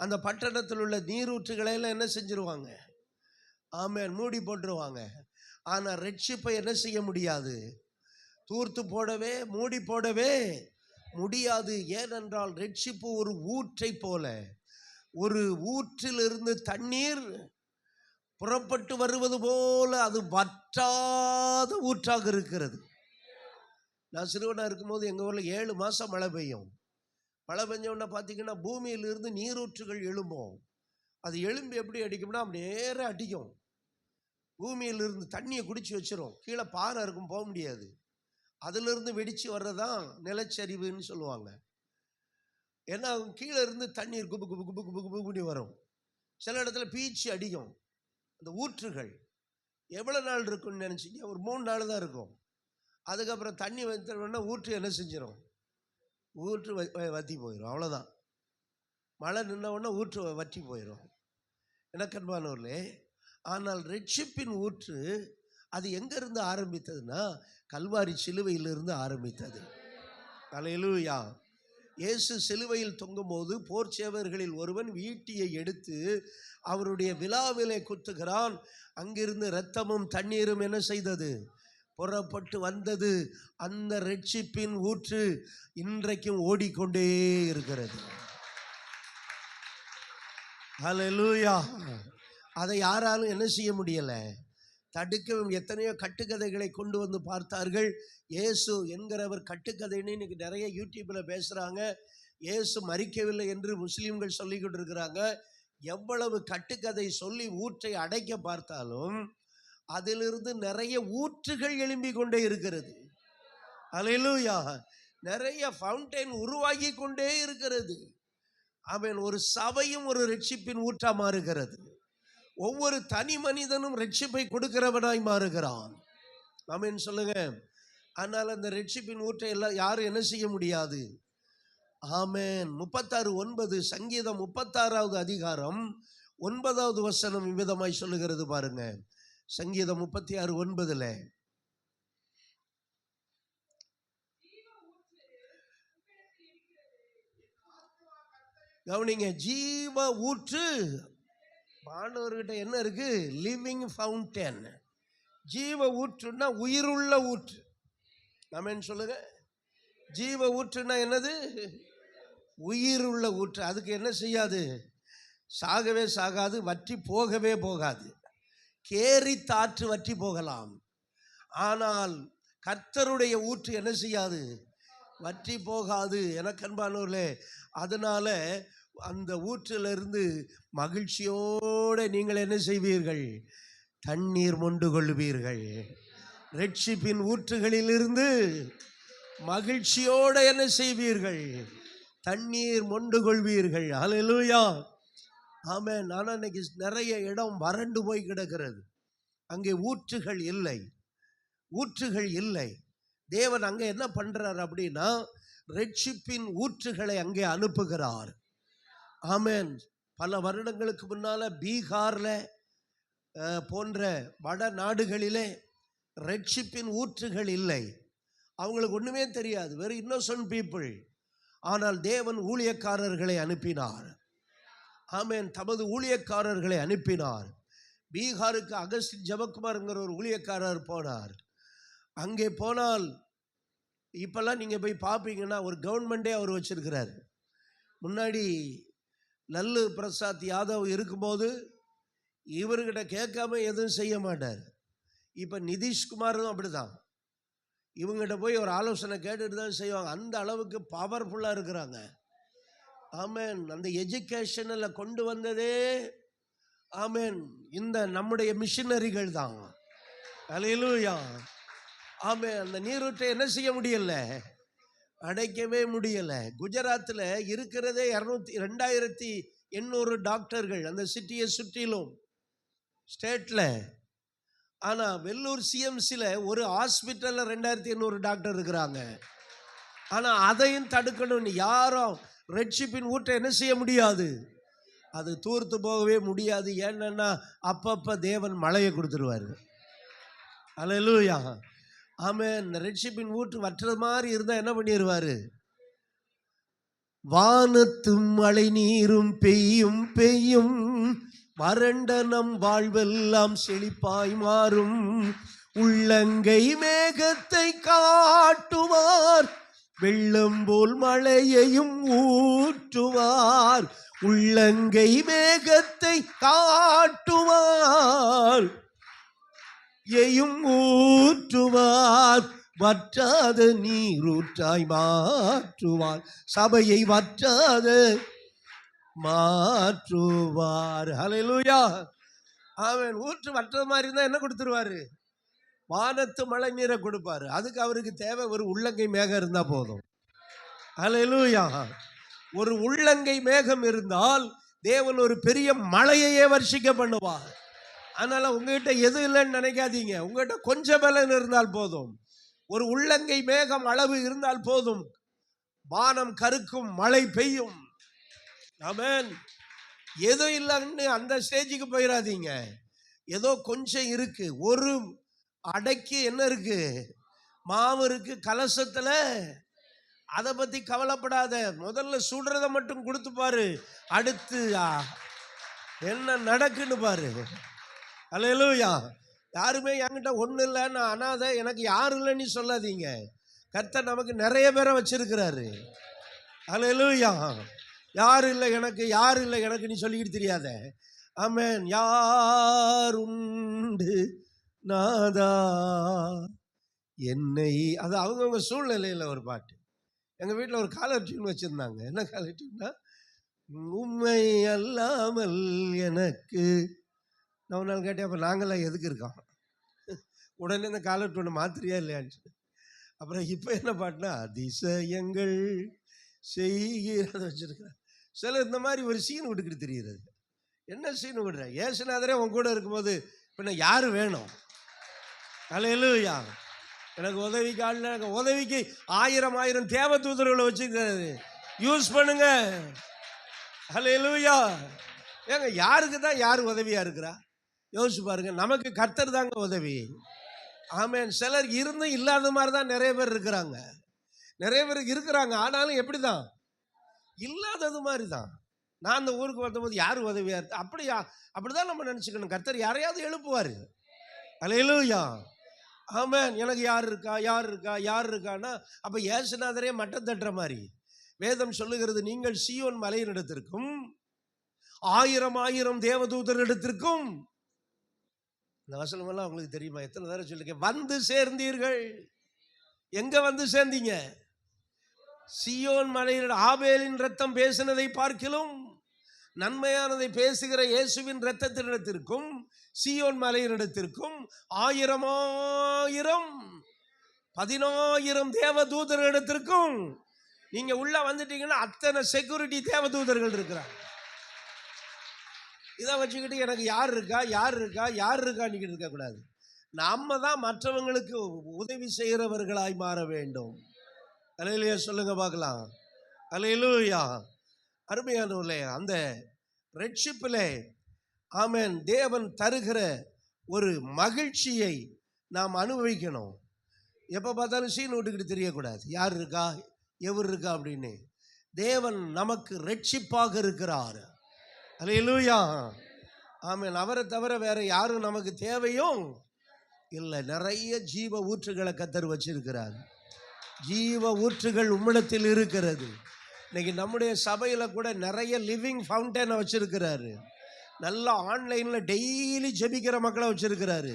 அந்த பட்டணத்தில் உள்ள நீரூற்றுகளை எல்லாம் என்ன செஞ்சிருவாங்க? ஆமென், மூடி போட்டுருவாங்க. ஆனால் ரட்சிப்பை என்ன செய்ய முடியாது? தூர்த்து போடவே மூடி போடவே முடியாது. ஏனென்றால் ரட்சிப்பு ஒரு ஊற்றை போல, ஒரு ஊற்றிலிருந்து தண்ணீர் புறப்பட்டு வருவது போல அது வற்றாத ஊற்றாக இருக்கிறது. நான் சிறுவனாக இருக்கும்போது எங்கள் ஊரில் 7 மாதம் மழை பெய்யும். மழை பெஞ்சோன்னா பார்த்தீங்கன்னா பூமியிலிருந்து நீரூற்றுகள் எழும்பும். அது எழும்பி எப்படி அடிக்கும்னா நேராக அடிக்கும். பூமியிலிருந்து தண்ணியை குடிச்சு வச்சிரும். கீழே பாறை இருக்கும், போக முடியாது. அதிலிருந்து வெடிச்சு வர்றதான் நிலச்சரிவுன்னு சொல்லுவாங்க. ஏன்னா கீழே இருந்து தண்ணீர் குபு குபு குபு குபு குபு வரும். சில இடத்துல பீச்சு அடிக்கும். அந்த ஊற்றுகள் எவ்வளோ நாள் இருக்குன்னு நினச்சிங்க? ஒரு 3 நாள் தான் இருக்கும். அதுக்கப்புறம் தண்ணி வச்சோன்னா ஊற்று என்ன செஞ்சிடும்? ஊற்று வற்றி போயிடும். அவ்வளோதான். மழை நின்ன உடனே ஊற்று வற்றி போயிடும். எனக்கன்பானவர்களே, ஆனால் ரட்சிப்பின் ஊற்று அது எங்கேருந்து ஆரம்பித்ததுன்னா கல்வாரி சிலுவையிலிருந்து ஆரம்பித்தது. ஹல்லேலூயா. இயேசு சிலுவையில் தொங்கும்போது போர் சேவர்களில் ஒருவன் ஈட்டியை எடுத்து அவருடைய விலாவிலே குத்துகிறான். அங்கிருந்து இரத்தமும் தண்ணீரும் என்ன செய்தது? புறப்பட்டு வந்தது. அந்த ரட்சிப்பின் ஊற்று இன்றைக்கும் ஓடிக்கொண்டே இருக்கிறது. ஹல்லேலூயா. அதை யாராலும் என்ன செய்ய முடியலை, தடுக்கவும். எத்தனையோ கட்டுக்கதைகளை கொண்டு வந்து பார்த்தார்கள். இயேசு என்கிறவர் கட்டுக்கதைன்னு இன்னைக்கு நிறைய யூடியூப்பில் பேசுகிறாங்க. இயேசு மரிக்கவில்லை என்று முஸ்லீம்கள் சொல்லிக்கிட்டு இருக்கிறாங்க. எவ்வளவு கட்டுக்கதை சொல்லி ஊற்றை அடைக்க பார்த்தாலும் அதிலிருந்து நிறைய ஊற்றுகள் எழும்பி கொண்டே இருக்கிறது. ஹல்லேலூயா. நிறைய ஃபவுண்டைன் உருவாகி கொண்டே இருக்கிறது. ஆமென். ஒரு சபையும் ஒரு ரட்சிப்பின் ஊற்றா மாறுகிறது. ஒவ்வொரு தனி மனிதனும் ரட்சிப்பை கொடுக்கிறவனாய் மாறுகிறான். ஆமென் சொல்லுங்க. ஆனால் அந்த ரட்சிப்பின் ஊற்றை எல்லாம் யாரும் என்ன செய்ய முடியாது. ஆமென். 36:9 சங்கீதம் 36வது அதிகாரம் 9வது வசனம் விதமாய் சொல்லுகிறது பாருங்க. சங்கீதம் 36:9 கவனிங்க. ஜீவ ஊற்று. ஆண்டவர்கிட்ட என்ன இருக்கு? Living fountain. ஜீவ ஊற்றுன்னா உயிருள்ள ஊற்று. ஆமென் சொல்லுங்க. ஜீவ ஊற்றுன்னா என்னது? உயிருள்ள ஊற்று. அதுக்கு என்ன செய்யாது? சாகவே சாகாது, வற்றி போகவே போகாது. கேரி தாற்று வற்றி போகலாம். ஆனால் கர்த்தருடைய ஊற்று என்ன செய்யாது? வற்றி போகாது. எனக்கு அன்பானவர்களே, அதனால அந்த ஊற்றிலிருந்து மகிழ்ச்சியோடு நீங்கள் என்ன செய்வீர்கள்? தண்ணீர் மொண்டு கொள்வீர்கள். ரட்சிப்பின் ஊற்றுகளிலிருந்து மகிழ்ச்சியோடு என்ன செய்வீர்கள்? தண்ணீர் மொண்டு கொள்வீர்கள். ஹல்லேலூயா. ஆமென். ஆனால் இன்னைக்கு நிறைய இடம் வறண்டு போய் கிடக்கிறது. அங்கே ஊற்றுகள் இல்லை, ஊற்றுகள் இல்லை. தேவன் அங்கே என்ன பண்றார் அப்படின்னா ரட்சிப்பின் ஊற்றுகளை அங்கே அனுப்புகிறார். ஆமென். பல வருடங்களுக்கு முன்னால பீகார்ல போன்ற வட நாடுகளிலே ரட்சிப்பின் ஊற்றுகள் இல்லை. அவங்களுக்கு ஒண்ணுமே தெரியாது, வெறும் இன்னோசன்ட் பீப்புள். ஆனால் தேவன் ஊழியக்காரர்களை அனுப்பினார். ஆமென் தமது ஊழியக்காரர்களை அனுப்பினார். பீகாருக்கு அகஸ்டின் ஜெபக்குமார்ங்கிற ஒரு ஊழியக்காரர் போனார். அங்கே போனால் இப்பெல்லாம் நீங்க போய் பார்ப்பீங்கன்னா ஒரு கவர்மெண்டே அவர் வச்சிருக்கிறார். முன்னாடி லல்லு பிரசாத் யாதவ் இருக்கும்போது இவர்கிட்ட கேட்காம எதுவும் செய்ய மாட்டார். இப்போ நிதிஷ்குமாரும் அப்படிதான். இவங்ககிட்ட போய் ஒரு ஆலோசனை கேட்டுட்டு தான் செய்வாங்க. அந்த அளவுக்கு பவர்ஃபுல்லாக இருக்கிறாங்க. ஆமென். அந்த எஜுகேஷனில் கொண்டு வந்ததே ஆமென் இந்த நம்முடைய மிஷினரிகள் தான். அல்லேலூயா. ஆமென். அந்த நீரூற்றை என்ன செய்ய முடியல, அடைக்கவே முடியல. குஜராத்தில் இருக்கிறதே 2800 டாக்டர்கள் அந்த சிட்டியை சுற்றிலும் ஸ்டேட்டில். ஆனால் வெள்ளூர் சிஎம்சியில் ஒரு ஹாஸ்பிட்டலில் 2800 டாக்டர் இருக்கிறாங்க. ஆனால் அதையும் தடுக்கணும்னு யாரும் ரெட்ஷிப்பின் ஊற்றை என்ன செய்ய முடியாது, அது தூர்த்து போகவே முடியாது. ஏன்னா அப்பப்போ தேவன் மழையை கொடுத்துருவார். அல்லேலூயா. ஆமென். ரெட்ஷிப்பின் ஊற்று வற்றது மாதிரி இருந்தால் என்ன பண்ணிடுவார், வானத்தும் மழை நீரும் பெய்யும் பெய்யும், வறண்ட நம் வாழ்வெல்லாம் செழிப்பாய் மாறும். உள்ளங்கை மேகத்தை காட்டுவார், வெள்ளம் போல் மழையையும் ஊற்றுவார். உள்ளங்கை மேகத்தை காட்டுவார், எயும் ஊற்றுவார். வற்றாத நீரூற்றாய் மாற்றுவார், சபையை வற்றாத மாற்றுவார். ஹல்லேலூயா. அவன் ஊற்று வற்ற மாதிரி இருந்தா என்ன கொடுத்துருவாரு, வானத்து மழை நீரை கொடுப்பாரு. அதுக்கு அவருக்கு தேவை ஒரு உள்ளங்கை மேகம் இருந்தா போதும். ஹல்லேலூயா. ஒரு உள்ளங்கை மேகம் இருந்தால் தேவன் ஒரு பெரிய மழையையே வர்ஷிக்க பண்ணுவார். அதனால உங்ககிட்ட எது இல்லைன்னு நினைக்காதீங்க. உங்ககிட்ட கொஞ்சம் பலன் இருந்தால் போதும், ஒரு உள்ளங்கை மேகம் அளவு இருந்தால் போதும், வானம் கருக்கும், மழை பெய்யும். ஆமென். ஏதோ இல்லைன்னு அந்த ஸ்டேஜுக்கு போயிடாதீங்க. ஏதோ கொஞ்சம் இருக்கு, ஒரு அடைக்கு என்ன இருக்கு, மாவு இருக்கு கலசத்துல, அதை பத்தி கவலைப்படாத. முதல்ல சுடுறத மட்டும் கொடுத்து பாரு, அடுத்து என்ன நடக்குன்னு பாரு. அல்லேலூயா. யாருமே என்கிட்ட ஒன்றும் இல்லை, நான் அனாதை, எனக்கு யாரும் இல்லைன்னு சொல்லாதீங்க. கர்த்தர் நமக்கு நிறைய பேரை வச்சிருக்கிறாரு. அல்லேலூயா. யார் இல்லை எனக்கு, யார் இல்லை எனக்கு நீ சொல்லிக்கிட்டு தெரியாத. ஆமென். யாருண்டு நாதா என்னை, அது அவங்கவுங்க சூழ்நிலையில் ஒரு பாட்டு. எங்கள் வீட்டில் ஒரு காலர் டியூன் வச்சுருந்தாங்க. என்ன காலர் டியூன்னா, உண்மை அல்லாமல் எனக்கு. நான் நாள் கேட்டேன், அப்போ நாங்களாம் எதுக்கு இருக்கோம், உடனே இந்த காலர் டியூனை மாத்திரியா இல்லையான்னு. அப்புறம் இப்போ என்ன பாட்டுனா, அதிசயங்கள் செய்கிறத வச்சுருக்கிறேன். சில இந்த மாதிரி ஒரு சீன் விட்டுக்கிட்டு தெரிகிறது. என்ன சீன் விடுறேன், ஏசுநாதரே உன் கூட இருக்கும்போது பின்ன யார் வேணும். அல்லேலூயா. எனக்கு உதவிக்கு ஆள், எனக்கு உதவிக்கு 1000 தேவதூதர்களை வச்சுக்கிறாரு, யூஸ் பண்ணுங்க. அல்லேலூயா. ஏங்க யாருக்கு தான் யார் உதவியா இருக்கிறா யோசிச்சு பாருங்க. நமக்கு கர்த்தர் தாங்க உதவி. ஆமென். சிலர் இருந்தும் இல்லாத மாதிரி தான் நிறைய பேர் இருக்கிறாங்க. நிறைய பேர் இருக்கிறாங்க, ஆனாலும் எப்படி தான் இல்லாதது மாதிரி தான். நான் அந்த ஊருக்கு வந்தபோது யார் உதவியா இருக்கு, அப்படிதான் நம்ம நினச்சிக்கணும். கர்த்தர் யாரையாவது எழுப்புவார். அல்லேலூயா. ஆமென். எனக்கு யார் இருக்கா, யார் இருக்கா, யார் இருக்கான்னா, அப்போ ஏசுநாதரே மட்டம் தட்டுற மாதிரி. வேதம் சொல்லுகிறது, நீங்கள் சீயோன் மலையினிடத்திற்கும் 1000 தேவதூதரிடத்திற்கும். இந்த வசனமெல்லாம் உங்களுக்கு தெரியுமா? எத்தனை தடவை சொல்லிருக்கேன். வந்து சேர்ந்தீர்கள். எங்க வந்து சேர்ந்தீங்க? சீயோன் மலையில் ஆபேலின் ரத்தம் பேசினதை பார்க்கிலும் நன்மையானதை பேசுகிற இயேசுவின் ரத்தத்தினிடத்திற்கும் சீயோன் மலையினிடத்திற்கும் 1000 10,000 தேவதூதர்களிடத்திற்கும் நீங்க உள்ள வந்துட்டீங்கன்னா அத்தனை செக்யூரிட்டி தேவதூதர்கள் இருக்கிறாங்க. இதை வச்சுக்கிட்டு எனக்கு யார் இருக்கா, யார் இருக்கா, யார் இருக்கான்னு இருக்கக்கூடாது. நாம தான் மற்றவங்களுக்கு உதவி செய்கிறவர்களாய் மாற வேண்டும். அல்லேலூயா சொல்லுங்க பார்க்கலாம். அல்லேலூயா. அருமையானவர்களே, அந்த ரெட்ஷிப்பிலே ஆமென் தேவன் தருகிற ஒரு மகிழ்ச்சியை நாம் அனுபவிக்கணும். எப்போ பார்த்தாலும் சீன் விட்டுக்கிட்டு தெரியக்கூடாது, யார் இருக்கா எவர் இருக்கா அப்படின்னு. தேவன் நமக்கு ரெட்ஷிப்பாக இருக்கிறார். அல்லேலூயா. ஆமென். அவரை தவிர வேற யாரும் நமக்கு தேவையும் இல்லை. நிறைய ஜீவ ஊற்றுகளை கர்த்தர் வச்சிருக்கிறார். ஜீவ ஊற்றுகள் உம்மிடத்தில் இருக்கிறது. இன்னைக்கு நம்முடைய சபையில கூட நிறைய லிவிங் ஃபவுண்டனை வச்சிருக்கிறாரு. நல்லா ஆன்லைன்ல டெய்லி ஜெபிக்கிற மக்களை வச்சிருக்கிறாரு.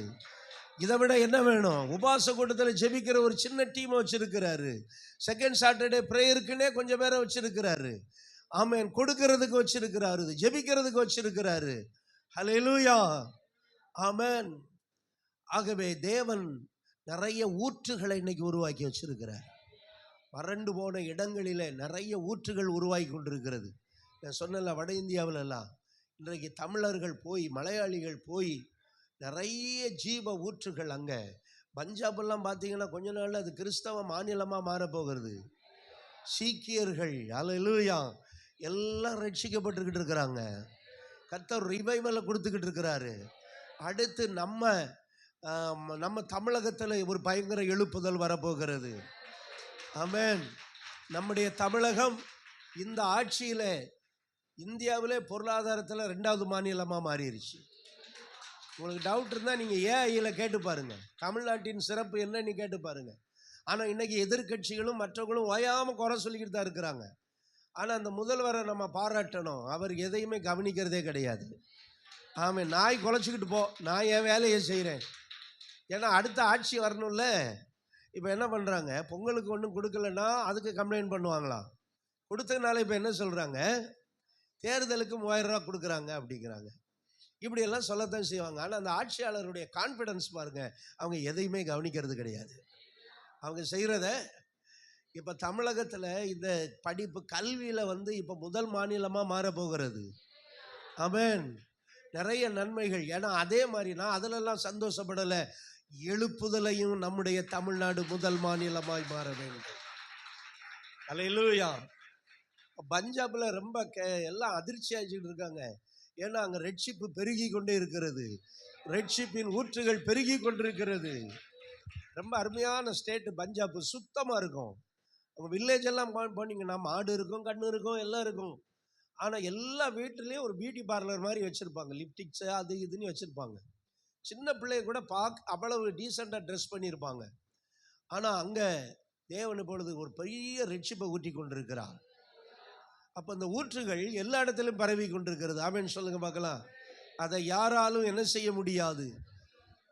இதை விட என்ன வேணும்? உபாச கூட்டத்தில் ஜெபிக்கிற ஒரு சின்ன டீமை வச்சிருக்கிறாரு. செகண்ட் சாட்டர்டே பிரேயருக்குன்னே கொஞ்சம் பேரை வச்சிருக்கிறாரு. ஆமென். கொடுக்கிறதுக்கு வச்சிருக்கிறாரு, ஜெபிக்கிறதுக்கு வச்சிருக்கிறாரு. ஹல்லேலூயா. ஆமென். ஆகவே தேவன் நிறைய ஊற்றுகளை இன்னைக்கு உருவாக்கி வச்சிருக்கிறார். வறண்டு போன இடங்களிலே நிறைய ஊற்றுகள் உருவாகி கொண்டிருக்கிறது. நான் சொன்னல, வட இந்தியாவில் எல்லாம் இன்றைக்கு தமிழர்கள் போய், மலையாளிகள் போய் நிறைய ஜீவ ஊற்றுகள். அங்கே பஞ்சாபெல்லாம் பார்த்தீங்கன்னா கொஞ்ச நாள் அது கிறிஸ்தவ மாநிலமாக மாறப்போகிறது. சீக்கியர்கள் அல்லேலூயா எல்லாம் ரட்சிக்கப்பட்டுக்கிட்டு இருக்கிறாங்க. கர்த்தர் ரிவைவலை கொடுத்துக்கிட்டு இருக்கிறாரு. அடுத்து நம்ம தமிழகத்தில் ஒரு பயங்கர எழுப்புதல் வரப்போகிறது. ஆமென். நம்முடைய தமிழகம் இந்த ஆட்சியில் இந்தியாவிலே பொருளாதாரத்தில் 2வது மாநிலமாக மாறிடுச்சு. உங்களுக்கு டவுட் இருந்தால் நீங்கள் ஏஐயில் கேட்டு பாருங்கள், தமிழ்நாட்டின் சிறப்பு என்னன்னு கேட்டு பாருங்கள். ஆனால் இன்றைக்கி எதிர்கட்சிகளும் மற்றவங்களும் ஓயாமல் குறை சொல்லிக்கிட்டு தான் இருக்கிறாங்க. ஆனால் அந்த முதல்வரை நம்ம பாராட்டணும். அவர் எதையுமே கவனிக்கிறதே கிடையாது. ஆமாம், நாய் குலைச்சிக்கிட்டு போ, நான் என் வேலையை செய்கிறேன். ஏன்னா அடுத்த ஆட்சி வரணும்ல. இப்போ என்ன பண்ணுறாங்க, பொங்கலுக்கு ஒன்றும் கொடுக்கலன்னா அதுக்கு கம்ப்ளைண்ட் பண்ணுவாங்களாம். கொடுத்ததுனால இப்போ என்ன சொல்கிறாங்க, தேர்தலுக்கு 3000 ரூபா கொடுக்குறாங்க அப்படிங்கிறாங்க. இப்படியெல்லாம் சொல்லத்தான் செய்வாங்க. ஆனால் அந்த ஆட்சியாளருடைய கான்ஃபிடன்ஸ் பாருங்கள், அவங்க எதையுமே கவனிக்கிறது கிடையாது. அவங்க செய்கிறத இப்போ தமிழகத்தில் இந்த படிப்பு கல்வியில் இப்போ முதல் மாநிலமாக மாறப்போகிறது. ஆமென். நிறைய நன்மைகள். ஏன்னா அதே மாதிரி நான் அதிலெல்லாம் சந்தோஷப்படலை. எழுப்புதலையும் நம்முடைய தமிழ்நாடு முதல் மாநிலமாய் மாற வேண்டும். அல்லேலூயா. பஞ்சாபில் ரொம்ப எல்லாம் அதிர்ச்சி ஆகிட்டு இருக்காங்க. ஏன்னா அங்கே ரெட்ஷிப்பு பெருகி கொண்டே இருக்கிறது. ரெட்ஷிப்பின் ஊற்றுகள் பெருகி கொண்டிருக்கிறது. ரொம்ப அருமையான ஸ்டேட்டு பஞ்சாப். சுத்தமாக இருக்கும். அவங்க வில்லேஜ் எல்லாம் போனீங்கன்னா மாடு இருக்கும், கண்ணு இருக்கும், எல்லாம் இருக்கும். ஆனால் எல்லா வீட்டிலையும் ஒரு பியூட்டி பார்லர் மாதிரி வச்சுருப்பாங்க. லிப்டிக்ஸு அது இதுன்னு வச்சுருப்பாங்க. சின்ன பிள்ளைய கூட அவ்வளவு டீசெண்டாக ட்ரெஸ் பண்ணியிருப்பாங்க. ஆனால் அங்கே தேவன் இப்பொழுது ஒரு பெரிய ரெட்ஷிப்பை ஊற்றி கொண்டிருக்கிறார். அப்போ அந்த ஊற்றுகள் எல்லா இடத்திலும் பரவி கொண்டிருக்கிறது. ஆமென் சொல்லுங்க பார்க்கலாம். அதை யாராலும் என்ன செய்ய முடியாது,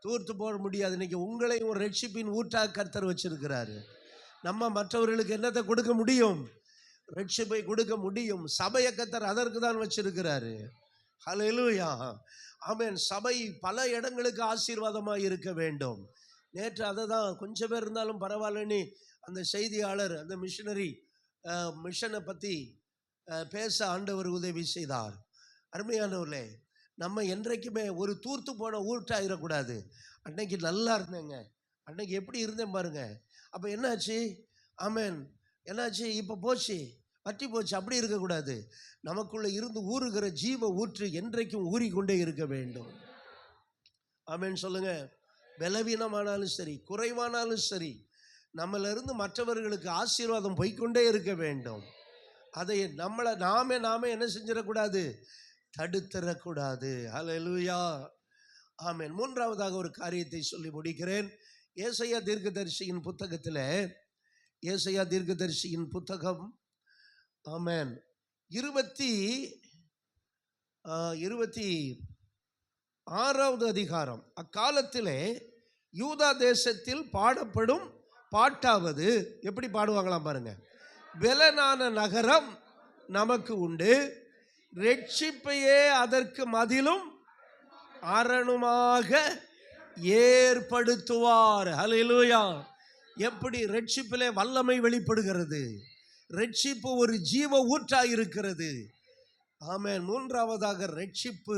தூர்த்து போட முடியாது. இன்னைக்கு உங்களையும் ஒரு ரெட்ஷிப்பின் ஊற்றாக கர்த்தர் வச்சிருக்கிறாரு. நம்ம மற்றவர்களுக்கு என்னத்தை கொடுக்க முடியும்? ரெட்ஷிப்பை கொடுக்க முடியும். சபையை கர்த்தர் அதற்கு தான் வச்சிருக்கிறாரு. ஹல்லேலூயா. ஆமென். சபை பல இடங்களுக்கு ஆசீர்வாதமாக இருக்க வேண்டும். நேற்று அதை தான் கொஞ்சம் பேர் இருந்தாலும் பரவாயில்லன்னு அந்த செய்தியாளர் அந்த மிஷனை பற்றி பேச ஆண்டவர் உதவி செய்தார். அருமையானவர்களே, நம்ம என்றைக்குமே ஒரு தூர்த்து போன ஊற்றாயிடக்கூடாது. அன்னைக்கு நல்லா இருந்தேங்க, அன்னைக்கு எப்படி இருந்தேன் பாருங்க, அப்போ என்னாச்சு? ஆமென். என்னாச்சு? இப்போ போச்சு, வற்றி போச்சு. அப்படி இருக்கக்கூடாது. நமக்குள்ளே இருந்து ஊறுகிற ஜீவ ஊற்று என்றைக்கும் ஊறிக்கொண்டே இருக்க வேண்டும். ஆமென் சொல்லுங்க. பலவீனமானாலும் சரி, குறைவானாலும் சரி, நம்மளிருந்து மற்றவர்களுக்கு ஆசீர்வாதம் போய்கொண்டே இருக்க வேண்டும். அதை நாமே என்ன செஞ்சிடக்கூடாது? தடுத்துடக்கூடாது. ஹல்லேலூயா. ஆமென். 3வதாக ஒரு காரியத்தை சொல்லி முடிக்கிறேன். ஏசாயா தீர்க்கதரிசியின் புத்தகத்தில், ஏசாயா தீர்க்கதரிசியின் புத்தகம் ஆமென் 26வது அதிகாரம். அக்காலத்திலே யூதா தேசத்தில் பாடப்படும் பாட்டாவது, எப்படி பாடுவாங்களாம் பாருங்க. பெலனான நகரம் நமக்கு உண்டு, ரட்சிப்பையே அதற்கு மதிலும் அரணுமாக ஏற்படுத்துவார். ஹல்லேலூயா. எப்படி ரட்சிப்பிலே வல்லமை வெளிப்படுகிறது? ரட்சிப்பு ஒரு ஜீவ ஊற்றாய் இருக்கிறது. ஆமென். 3வதாக ரட்சிப்பு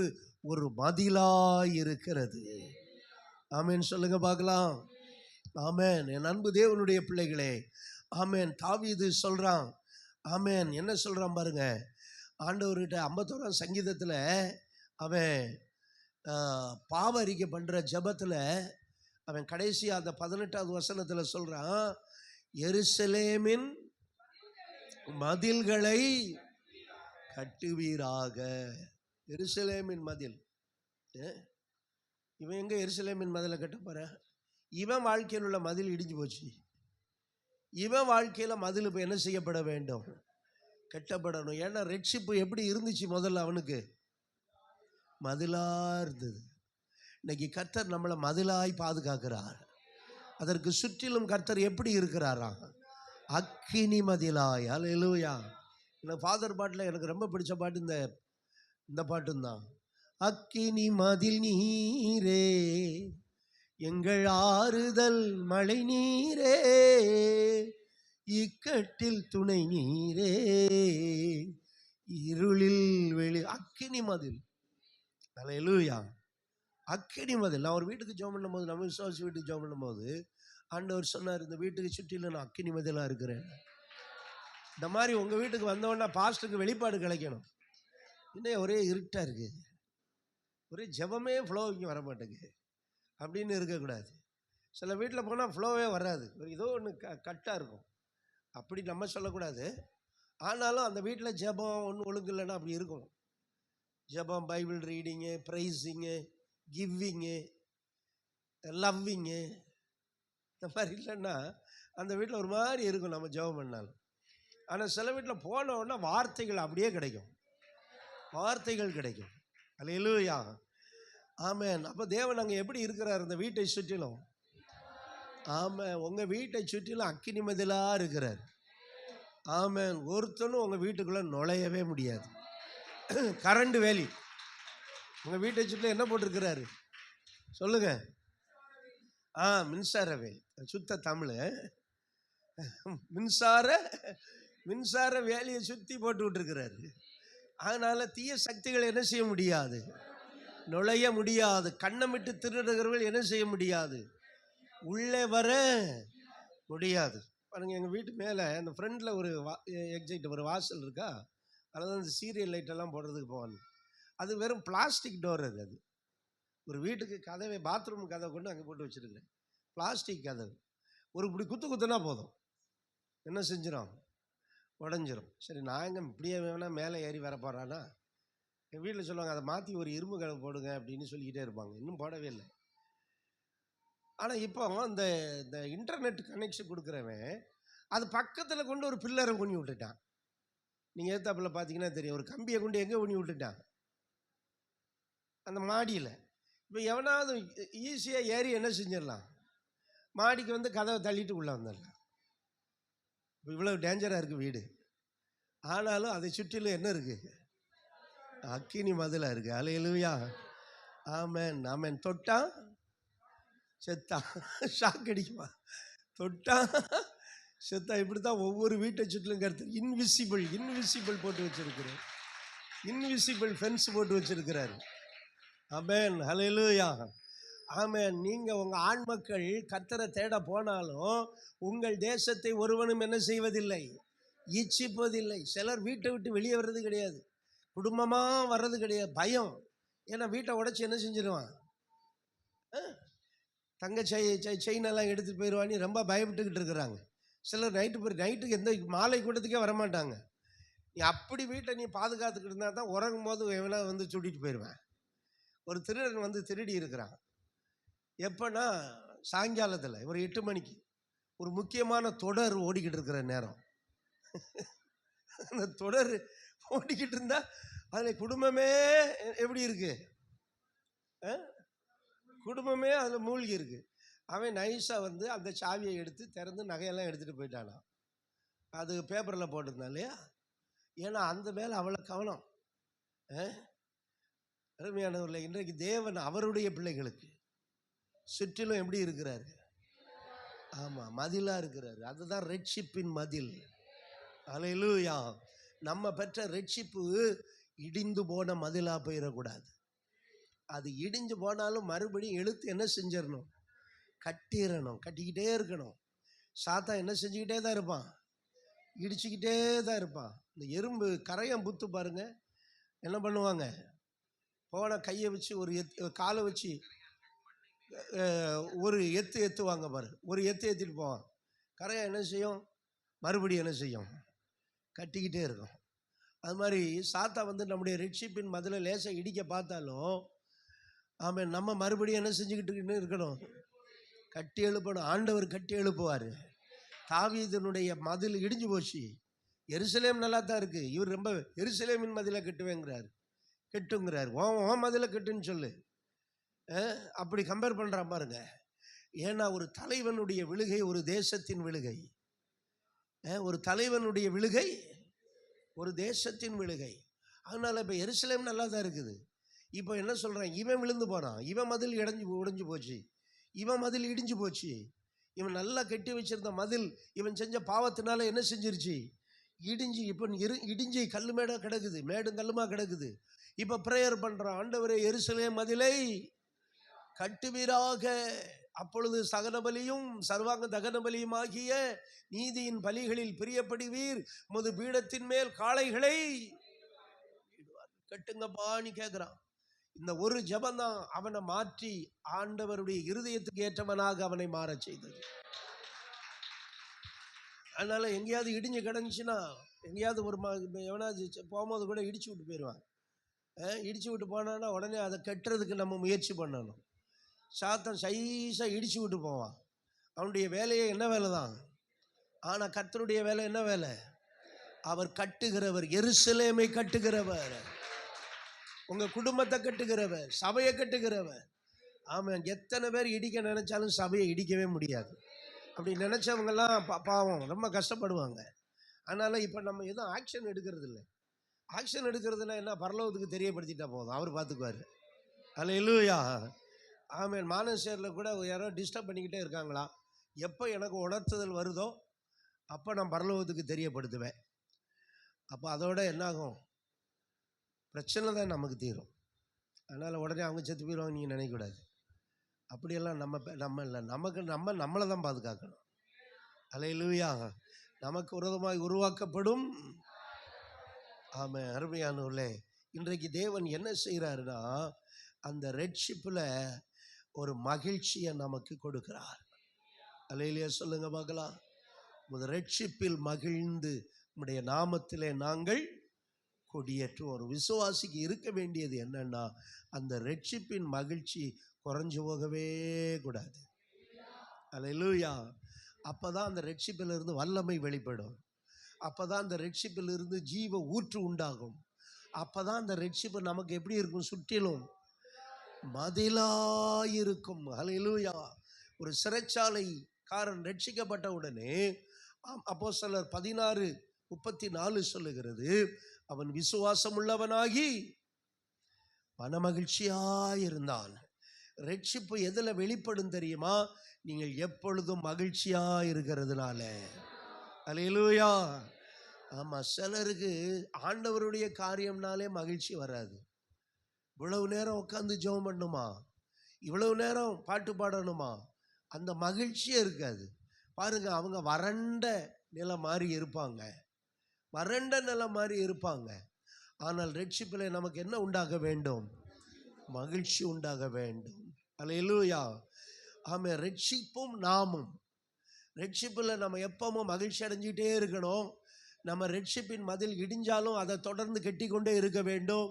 ஒரு மதிலாய் இருக்கிறது. ஆமென் சொல்லுங்க பார்க்கலாம். ஆமென். என் அன்பு தேவனுடைய பிள்ளைகளே, ஆமென். தாவீது சொல்றான். ஆமென். என்ன சொல்றான் பாருங்க. ஆண்டவர்கிட்ட 51ஆம் சங்கீதத்தில் அவன் பாவ அறிக்கை பண்ற ஜபத்தில் அவன் கடைசி அந்த 18வது வசனத்தில் சொல்றான், எருசலேமின் மதில்களை கட்டுவீராக. எருசலேமின் மதில். இவன் எங்கே எருசலேமின் மதிலை கட்ட போற? இவன் வாழ்க்கையில் உள்ள மதில் இடிஞ்சு போச்சு. இவன் வாழ்க்கையில் மதில் இப்போ என்ன செய்யப்பட வேண்டும்? கட்டப்படணும். ஏன்னா ரெட்ஷிப்பு எப்படி இருந்துச்சு? முதல்ல அவனுக்கு மதிலா இருந்தது. இன்னைக்கு கர்த்தர் நம்மளை மதிலாய் பாதுகாக்கிறார். அதற்கு சுற்றிலும் கர்த்தர் எப்படி இருக்கிறாராம்? அக்கினி மதிலாய். அல்லேலூயா. எனக்கு ஃபாதர் பாட்டில் எனக்கு ரொம்ப பிடிச்ச பாட்டு இந்த பாட்டும் தான். அக்கினி மதில் நீரே எங்கள் ஆறுதல் மழை நீரே, இக்கட்டில் துணை நீரே, இருளில் வெளி. அக்கினி மதில். அல்லேலூயா. அக்கினி மதில். நான் ஒரு வீட்டுக்கு ஜெபம் பண்ணும்போது, நம்ம விசுவாசி வீட்டுக்கு ஜெபம் பண்ணும்போது ஆண்டவர் சொன்னார், இந்த வீட்டுக்கு சுற்றிலும் நான் அக்கினி மதிலாக இருக்கிறேன். இந்த மாதிரி உங்கள் வீட்டுக்கு வந்தோன்னா பாஸ்டருக்கு வெளிப்பாடு கிடைக்கணும். இன்னும் ஒரே இருட்டாக இருக்குது, ஒரே ஜெபமே ஃப்ளோ இங்கே வர மாட்டேங்குது அப்படின்னு இருக்கக்கூடாது. சில வீட்டில் போனால் ஃப்ளோவே வராது, ஏதோ ஒன்று கட்டாக இருக்கும். அப்படி நம்ம சொல்லக்கூடாது. ஆனாலும் அந்த வீட்டில் ஜெபம் ஒன்று ஒழுங்கு இல்லைன்னா அப்படி இருக்கும். ஜெபம், பைபிள் ரீடிங்கு, ப்ரைஸிங்கு, கிவ்விங்கு, லவ்விங்கு, இந்த மாதிரி இல்லைன்னா அந்த வீட்டில் ஒரு மாதிரி இருக்கும் நம்ம ஜெபம் பண்ணாலும். ஆனால் சில வீட்டில் போனோன்னா வார்த்தைகள் அப்படியே கிடைக்கும், வார்த்தைகள் கிடைக்கும். அல்லேலூயா. ஆமென். அப்போ தேவன் அங்கே எப்படி இருக்கிறார்? இந்த வீட்டை சுற்றிலும். ஆமென். உங்கள் வீட்டை சுற்றிலும் அக்கினி மதிலாக இருக்கிறார். ஆமென். ஒருத்தனும் உங்கள் வீட்டுக்குள்ளே நுழையவே முடியாது. கரண்ட் வேலி. உங்கள் வீட்டை சுற்றிலும் என்ன போட்டிருக்கிறாரு சொல்லுங்க? மின்சார வேலி. சுத்த தமிழ். மின்சார வேலியை சுற்றி போட்டு விட்டுருக்கிறாரு. அதனால தீய சக்திகள் என்ன செய்ய முடியாது? நுழைய முடியாது. கண்ணமிட்டு திருடுகிறவர்கள் என்ன செய்ய முடியாது? உள்ளே வர முடியாது. பாருங்க, எங்கள் வீட்டு மேலே அந்த ஃப்ரண்டில் ஒரு எக்ஸைட் ஒரு வாசல் இருக்கா, அதில் அந்த சீரியல் லைட்டெல்லாம் போடுறதுக்கு போவாங்க. அது வெறும் பிளாஸ்டிக் டோர். அது ஒரு வீட்டுக்கு கதவை, பாத்ரூம் கதவை கொண்டு அங்கே போட்டு வச்சுருக்கிறேன். பிளாஸ்டிக் கதவு. ஒரு இப்படி குத்துனா போதும், என்ன செஞ்சிடும்? உடஞ்சிரும். சரி, நான் எங்கே இப்படியே வேணா மேலே ஏறி வர போகிறானா? என் வீட்டில் சொல்லுவாங்க, அதை மாற்றி ஒரு இரும்பு கதவு போடுங்க அப்படின்னு சொல்லிக்கிட்டே இருப்பாங்க. இன்னும் போடவே இல்லை. ஆனால் இப்போ இந்த இன்டர்நெட் கனெக்ஷன் கொடுக்குறவன் அது பக்கத்தில் கொண்டு ஒரு பில்லரை கொண்டு விட்டுட்டான். நீங்கள் ஏத்தாப்பில் பார்த்தீங்கன்னா தெரியும், ஒரு கம்பியை கொண்டு எங்கே கொண்டு விட்டுட்டான்? அந்த மாடியில். இப்போ எவனாவது ஈஸியாக ஏறி என்ன செஞ்சிடலாம்? மாடிக்கு வந்து கதவை தள்ளிட்டு உள்ளே வந்துடலாம். இப்போ இவ்வளோ டேஞ்சராக இருக்குது வீடு. ஆனாலும் அதை சுற்றிலும் என்ன இருக்குது? அக்கினி மதிலாக இருக்குது. அல்லேலூயா. ஆமென். ஆமென். தொட்டா செத்தா. ஷாக் அடிக்குமா? தொட்டா செத்தா. இப்படி தான் ஒவ்வொரு வீட்டை சுற்றிலும் கருத்து இன்விசிபிள் போட்டு வச்சிருக்கிறேன். இன்விசிபிள் ஃபென்ஸ் போட்டு வச்சிருக்கிறாரு. ஆமென். ஹல்லேலூயா. ஆமென். நீங்கள் உங்கள் ஆண் மக்கள் கர்த்தரை தேட போனாலும் உங்கள் தேசத்தை ஒருவனும் என்ன செய்வதில்லை? இச்சிப்பதில்லை. சிலர் வீட்டை விட்டு வெளியே வர்றது கிடையாது, குடும்பமாக வர்றது கிடையாது. பயம். ஏன்னா வீட்டை உடைச்சி என்ன செஞ்சிருவான்? தங்க செயினெல்லாம் எடுத்துகிட்டு போயிடுவான்னு ரொம்ப பயப்பட்டுக்கிட்டு இருக்கிறாங்க. சிலர் நைட்டுக்கு எந்த மாலை கூட்டத்துக்கே வரமாட்டாங்க. நீ அப்படி வீட்டை நீ பாதுகாத்துக்கிட்டு இருந்தால் தான் உறங்கும் போது எவனா வந்து சுட்டிட்டு போயிடுவேன். ஒரு திருடன் வந்து திருடி இருக்கிறான். எப்போனா சாயங்காலத்தில் ஒரு 8 மணிக்கு ஒரு முக்கியமான தொடர் ஓடிக்கிட்டு இருக்கிற நேரம். அந்த தொடர் ஓடிக்கிட்டு இருந்தா அதில் குடும்பமே எப்படி இருக்கு? குடும்பமே அதில் மூழ்கி இருக்கு. அவன் நைஸாக வந்து அந்த சாவியை எடுத்து திறந்து நகையெல்லாம் எடுத்துகிட்டு போயிட்டானா. அது பேப்பரில் போட்டிருந்தான் இல்லையா? ஏன்னா அந்த மேலே அவ்வளோ கவனம். அருமையானவர்களே, இன்றைக்கு தேவன் அவருடைய பிள்ளைகளுக்கு சுற்றிலும் எப்படி இருக்கிறாரு? ஆமாம், மதிலாக இருக்கிறாரு. அதுதான் ரெட்ஷிப்பின் மதில். அல்லேலூயா. நம்ம பெற்ற ரெட்ஷிப்பு இடிந்து போன மதிலாக போயிடக்கூடாது. அது இடிஞ்சு போனாலும் மறுபடியும் எழுத்து என்ன செஞ்சிடணும்? கட்டிடணும். கட்டிக்கிட்டே இருக்கணும். சாத்தான் என்ன செஞ்சுக்கிட்டே தான் இருப்பான்? இடிச்சுக்கிட்டே தான் இருப்பான். இந்த எறும்பு கரையம் புத்து பாருங்க, என்ன பண்ணுவாங்க? போன கையை வச்சு ஒரு காலை வச்சு ஒரு எத்துவாங்க பாரு. ஒரு ஏற்றிட்டு போவான். கரையம் என்ன செய்யும்? மறுபடியும் என்ன செய்யும்? கட்டிக்கிட்டே இருக்கும். அது மாதிரி சாத்தா நம்முடைய ரட்சிப்பின் மதில லேசை இடிக்க பார்த்தாலும் நம்ம மறுபடியும் என்ன செஞ்சுக்கிட்டு இருக்கணும்? கட்டி எழுப்பணும். ஆண்டவர் கட்டி எழுப்புவார். தாவீதினுடைய மதில் இடிஞ்சு போச்சு. எருசலேம் நல்லா தான் இருக்கு. இவர் ரொம்ப எருசலேமின் மதில கட்டுவேங்கிறார், கெட்டுங்கிறார். ஓ மதில கட்டுன்னு சொல்லு. அப்படி கம்பேர் பண்ணுறான் பாருங்க. ஏன்னா ஒரு தலைவனுடைய விழுகை ஒரு தேசத்தின் விழுகை, ஒரு தலைவனுடைய விழுகை ஒரு தேசத்தின் விழுகை. அதனால இப்போ எருசலேம் நல்லா தான் இருக்குது. இப்போ என்ன சொல்கிறான்? இவன் விழுந்து போனான், இவன் மதில் உடைஞ்சு போச்சு, இவன் மதில் இடிஞ்சு போச்சு. இவன் நல்லா கட்டி வச்சிருந்த மதில் இவன் செஞ்ச பாவத்தினால என்ன செஞ்சிருச்சு? இடிஞ்சு இப்போ இடிஞ்சு கல்லு மேடாக கிடக்குது, மேடும் கல்லுமா கிடக்குது. இப்போ ப்ரேயர் பண்ணுறான், ஆண்டவரே எருசலேம் மதிலை கட்டுவீராக, அப்பொழுது சகன பலியும் சர்வாங்க தகன பலியும் ஆகிய நீதியின் பலிகளில் பிரியப்படுவீர், முது பீடத்தின் மேல் காளைகளை கட்டுங்கப்பான்னு கேட்கிறான். இந்த ஒரு ஜபம் தான் அவனை மாற்றி ஆண்டவருடைய இருதயத்துக்கு ஏற்றவனாக அவனை மாற செய்தது. அதனால எங்கேயாவது இடிஞ்சு கிடந்துச்சுன்னா, எங்கேயாவது ஒரு எவனாவது போகும்போது கூட இடிச்சு விட்டு போயிடுவான். இடிச்சு விட்டு போனான்னா உடனே அதை கட்டுறதுக்கு நம்ம முயற்சி பண்ணணும். சாத்தான் சைஸாக இடிச்சு விட்டு போவான். அவனுடைய வேலையே என்ன வேலை தான். ஆனால் கர்த்தருடைய வேலை என்ன வேலை? அவர் கட்டுகிறவர், எருசலேமை கட்டுகிறவர், உங்க குடும்பத்தை கட்டுகிறவர், சபையை கட்டுகிறவர். ஆமாம், எத்தனை பேர் இடிக்க நினைச்சாலும் சபையை இடிக்கவே முடியாது. அப்படி நினைச்சவங்கெல்லாம் பாவம் ரொம்ப கஷ்டப்படுவாங்க. அதனால இப்போ நம்ம எதுவும் ஆக்ஷன் எடுக்கிறது இல்லை. ஆக்ஷன் எடுக்கிறதுனா என்ன? பரலோகத்துக்கு தெரியப்படுத்திட்டா போதும், அவர் பார்த்துக்குவார். அல்லேலூயா. ஆமென். மானசேரில் கூட யாரோ டிஸ்டர்ப் பண்ணிக்கிட்டே இருக்காங்களா, எப்போ எனக்கு உணர்த்துதல் வருதோ அப்போ நான் பரலோகத்துக்கு தெரியப்படுத்துவேன். அப்போ அதோட என்னாகும்? பிரச்சனை தான் நமக்கு தீரும். அதனால் உடனே அவங்க செத்து போயிடுவாங்க நீங்கள் நினைக்கக்கூடாது. அப்படியெல்லாம் நம்ம இல்லை, நம்மளை தான் பாதுகாக்கணும். அல்லேலூயா. நமக்கு விரோதமாக உருவாக்கப்படும். ஆமாம், அருமையானவர்களே, இன்றைக்கு தேவன் என்ன செய்கிறாருன்னா, அந்த ரெட்ஷிப்பில் ஒரு மகிழ்ச்சியை நமக்கு கொடுக்கிறார். அல்லேலூயா சொல்லுங்க பார்க்கலாம். உமது ரெட்ஷிப்பில் மகிழ்ந்து உம்முடைய நாமத்திலே நாங்கள் கொடியேற்றும். ஒரு விசுவாசிக்கு இருக்க வேண்டியது என்னன்னா, அந்த ரெட்ஷிப்பின் மகிழ்ச்சி குறைஞ்சு போகவே கூடாது. அல்லேலூயா. அப்போதான் அந்த ரெட்ஷிப்பிலிருந்து வல்லமை வெளிப்படும். அப்போதான் அந்த ரெட்ஷிப்பிலிருந்து ஜீவ ஊற்று உண்டாகும். அப்போதான் அந்த ரெட்ஷிப்பு நமக்கு எப்படி இருக்கும்? சுற்றிலும் மதிலாயிருக்கும். அல்லேலூயா. ஒரு சிறைச்சாலைக்காரன் ரட்சிக்கப்பட்ட உடனே அப்போஸ்தலர் 16:34 சொல்லுகிறது, அவன் விசுவாசம் உள்ளவனாகி மனமகிழ்ச்சியாயிருந்தான். ரட்சிப்பு எதுல வெளிப்படும் தெரியுமா? நீங்கள் எப்பொழுதும் மகிழ்ச்சியா இருக்கிறதுனால. அல்லேலூயா. ஆமா, சிலருக்கு ஆண்டவருடைய காரியம்னாலே மகிழ்ச்சி வராது. இவ்வளவு நேரம் உட்காந்து ஜெபம் பண்ணணுமா, இவ்வளவு நேரம் பாட்டு பாடணுமா, அந்த மகிழ்ச்சியே இருக்காது. பாருங்க, அவங்க வறண்ட நிலை மாதிரி இருப்பாங்க, வறண்ட நிலை மாதிரி இருப்பாங்க. ஆனால் ரட்சிப்பில் நமக்கு என்ன உண்டாக வேண்டும்? மகிழ்ச்சி உண்டாக வேண்டும். அல்லேலூயா. ஆமாம், ரட்சிப்பும் நாமும். ரட்சிப்பில் நம்ம எப்பவும் மகிழ்ச்சி அடைஞ்சிக்கிட்டே இருக்கணும். நம்ம ரட்சிப்பின் மதில் இடிஞ்சாலும் அதை தொடர்ந்து கட்டி கொண்டே இருக்க வேண்டும்.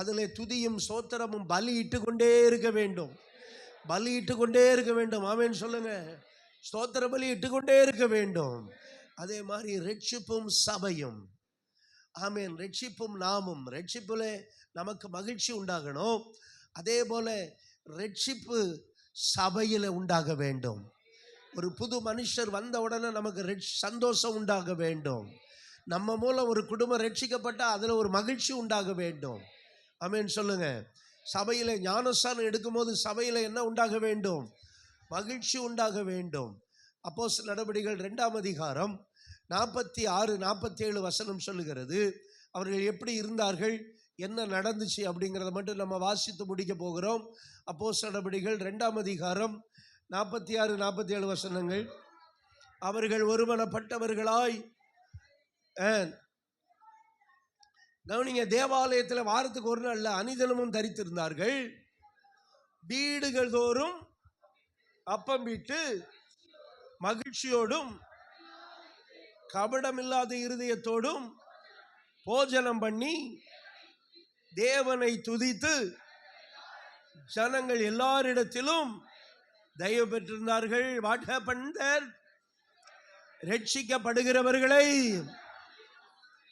அதில் துதியும் சோத்திரமும் பலியிட்டு கொண்டே இருக்க வேண்டும், பலியிட்டு கொண்டே இருக்க வேண்டும். ஆமென் சொல்லுங்க. ஸ்தோத்திர பலி இட்டு கொண்டே இருக்க வேண்டும். அதே மாதிரி ரட்சிப்பும் சபையும். ஆமென். ரட்சிப்பும் நாமும். ரட்சிப்புல நமக்கு மகிழ்ச்சி உண்டாகணும். அதே போல ரட்சிப்பு சபையில் உண்டாக வேண்டும். ஒரு புது மனுஷர் வந்த உடனே நமக்கு சந்தோஷம் உண்டாக வேண்டும். நம்ம மூலம் ஒரு குடும்பம் ரட்சிக்கப்பட்டால் அதில் ஒரு மகிழ்ச்சி உண்டாக வேண்டும். ஆமென் சொல்லுங்க. சபையில் ஞானஸ்தானம் எடுக்கும்போது சபையில் என்ன உண்டாக வேண்டும்? மகிழ்ச்சி உண்டாக வேண்டும். அப்போஸ்தலர் நடபடிகள் 2ஆம் அதிகாரம் 46-47 வசனம் சொல்லுகிறது. அவர்கள் எப்படி இருந்தார்கள், என்ன நடந்துச்சு அப்படிங்கிறத மட்டும் நம்ம வாசித்து முடிக்க போகிறோம். அப்போஸ்தலர் நடபடிகள் 2ஆம் அதிகாரம் 46-47 வசனங்கள். அவர்கள் ஒருமனப்பட்டவர்களாய், கவனிங்க, தேவாலயத்தில் வாரத்துக்கு ஒரு நாள் அணிதினமும் தரித்திருந்தார்கள். வீடுகள் தோறும் அப்பம் விட்டு மகிழ்ச்சியோடும் கபடமில்லாத இருதயத்தோடும் போஜனம் பண்ணி தேவனை துதித்து ஜனங்கள் எல்லாரிடத்திலும் தயவு பெற்றிருந்தார்கள். வாட் ஹேப்பன்ட் தேர்? ரட்சிக்கப்படுகிறவர்களை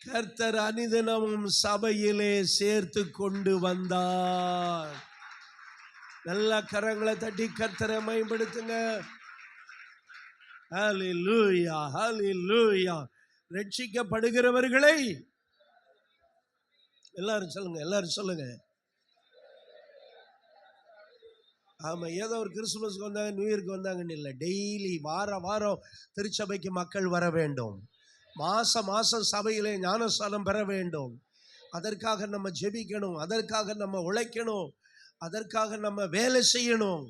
கர்த்தர் அனுதினமும் சபையிலே சேர்த்து கொண்டு வந்தார். நல்ல கரங்களை தட்டி கர்த்தரை மேம்படுத்துங்க. ஹல்லேலூயா, ஹல்லேலூயா. ரட்சிக்கப்படுகிறவர்களை எல்லாரும் சொல்லுங்க, எல்லாரும் சொல்லுங்க. ஆமா, ஏதோ ஒரு கிறிஸ்துமஸ்க்கு வந்தாங்க, நியூ இயர்க்கு வந்தாங்கன்னு இல்லை. டெய்லி வாரம் திருச்சபைக்கு மக்கள் வர வேண்டும். மாசம் சபையிலே ஞானஸ்நானம் பெற வேண்டும். அதற்காக நம்ம ஜெபிக்கணும், அதற்காக நம்ம உழைக்கணும், அதற்காக நம்ம வேலை செய்யணும்,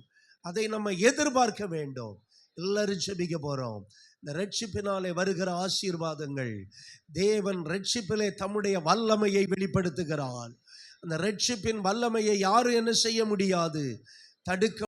அதை நம்ம எதிர்பார்க்க வேண்டும். எல்லாரும் ஜெபிக்க போறோம். இந்த ரட்சிப்பினாலே வருகிற ஆசீர்வாதங்கள், தேவன் ரட்சிப்பிலே தம்முடைய வல்லமையை வெளிப்படுத்துகிறார். அந்த ரட்சிப்பின் வல்லமையை யாரும் என்ன செய்ய முடியாது, தடுக்க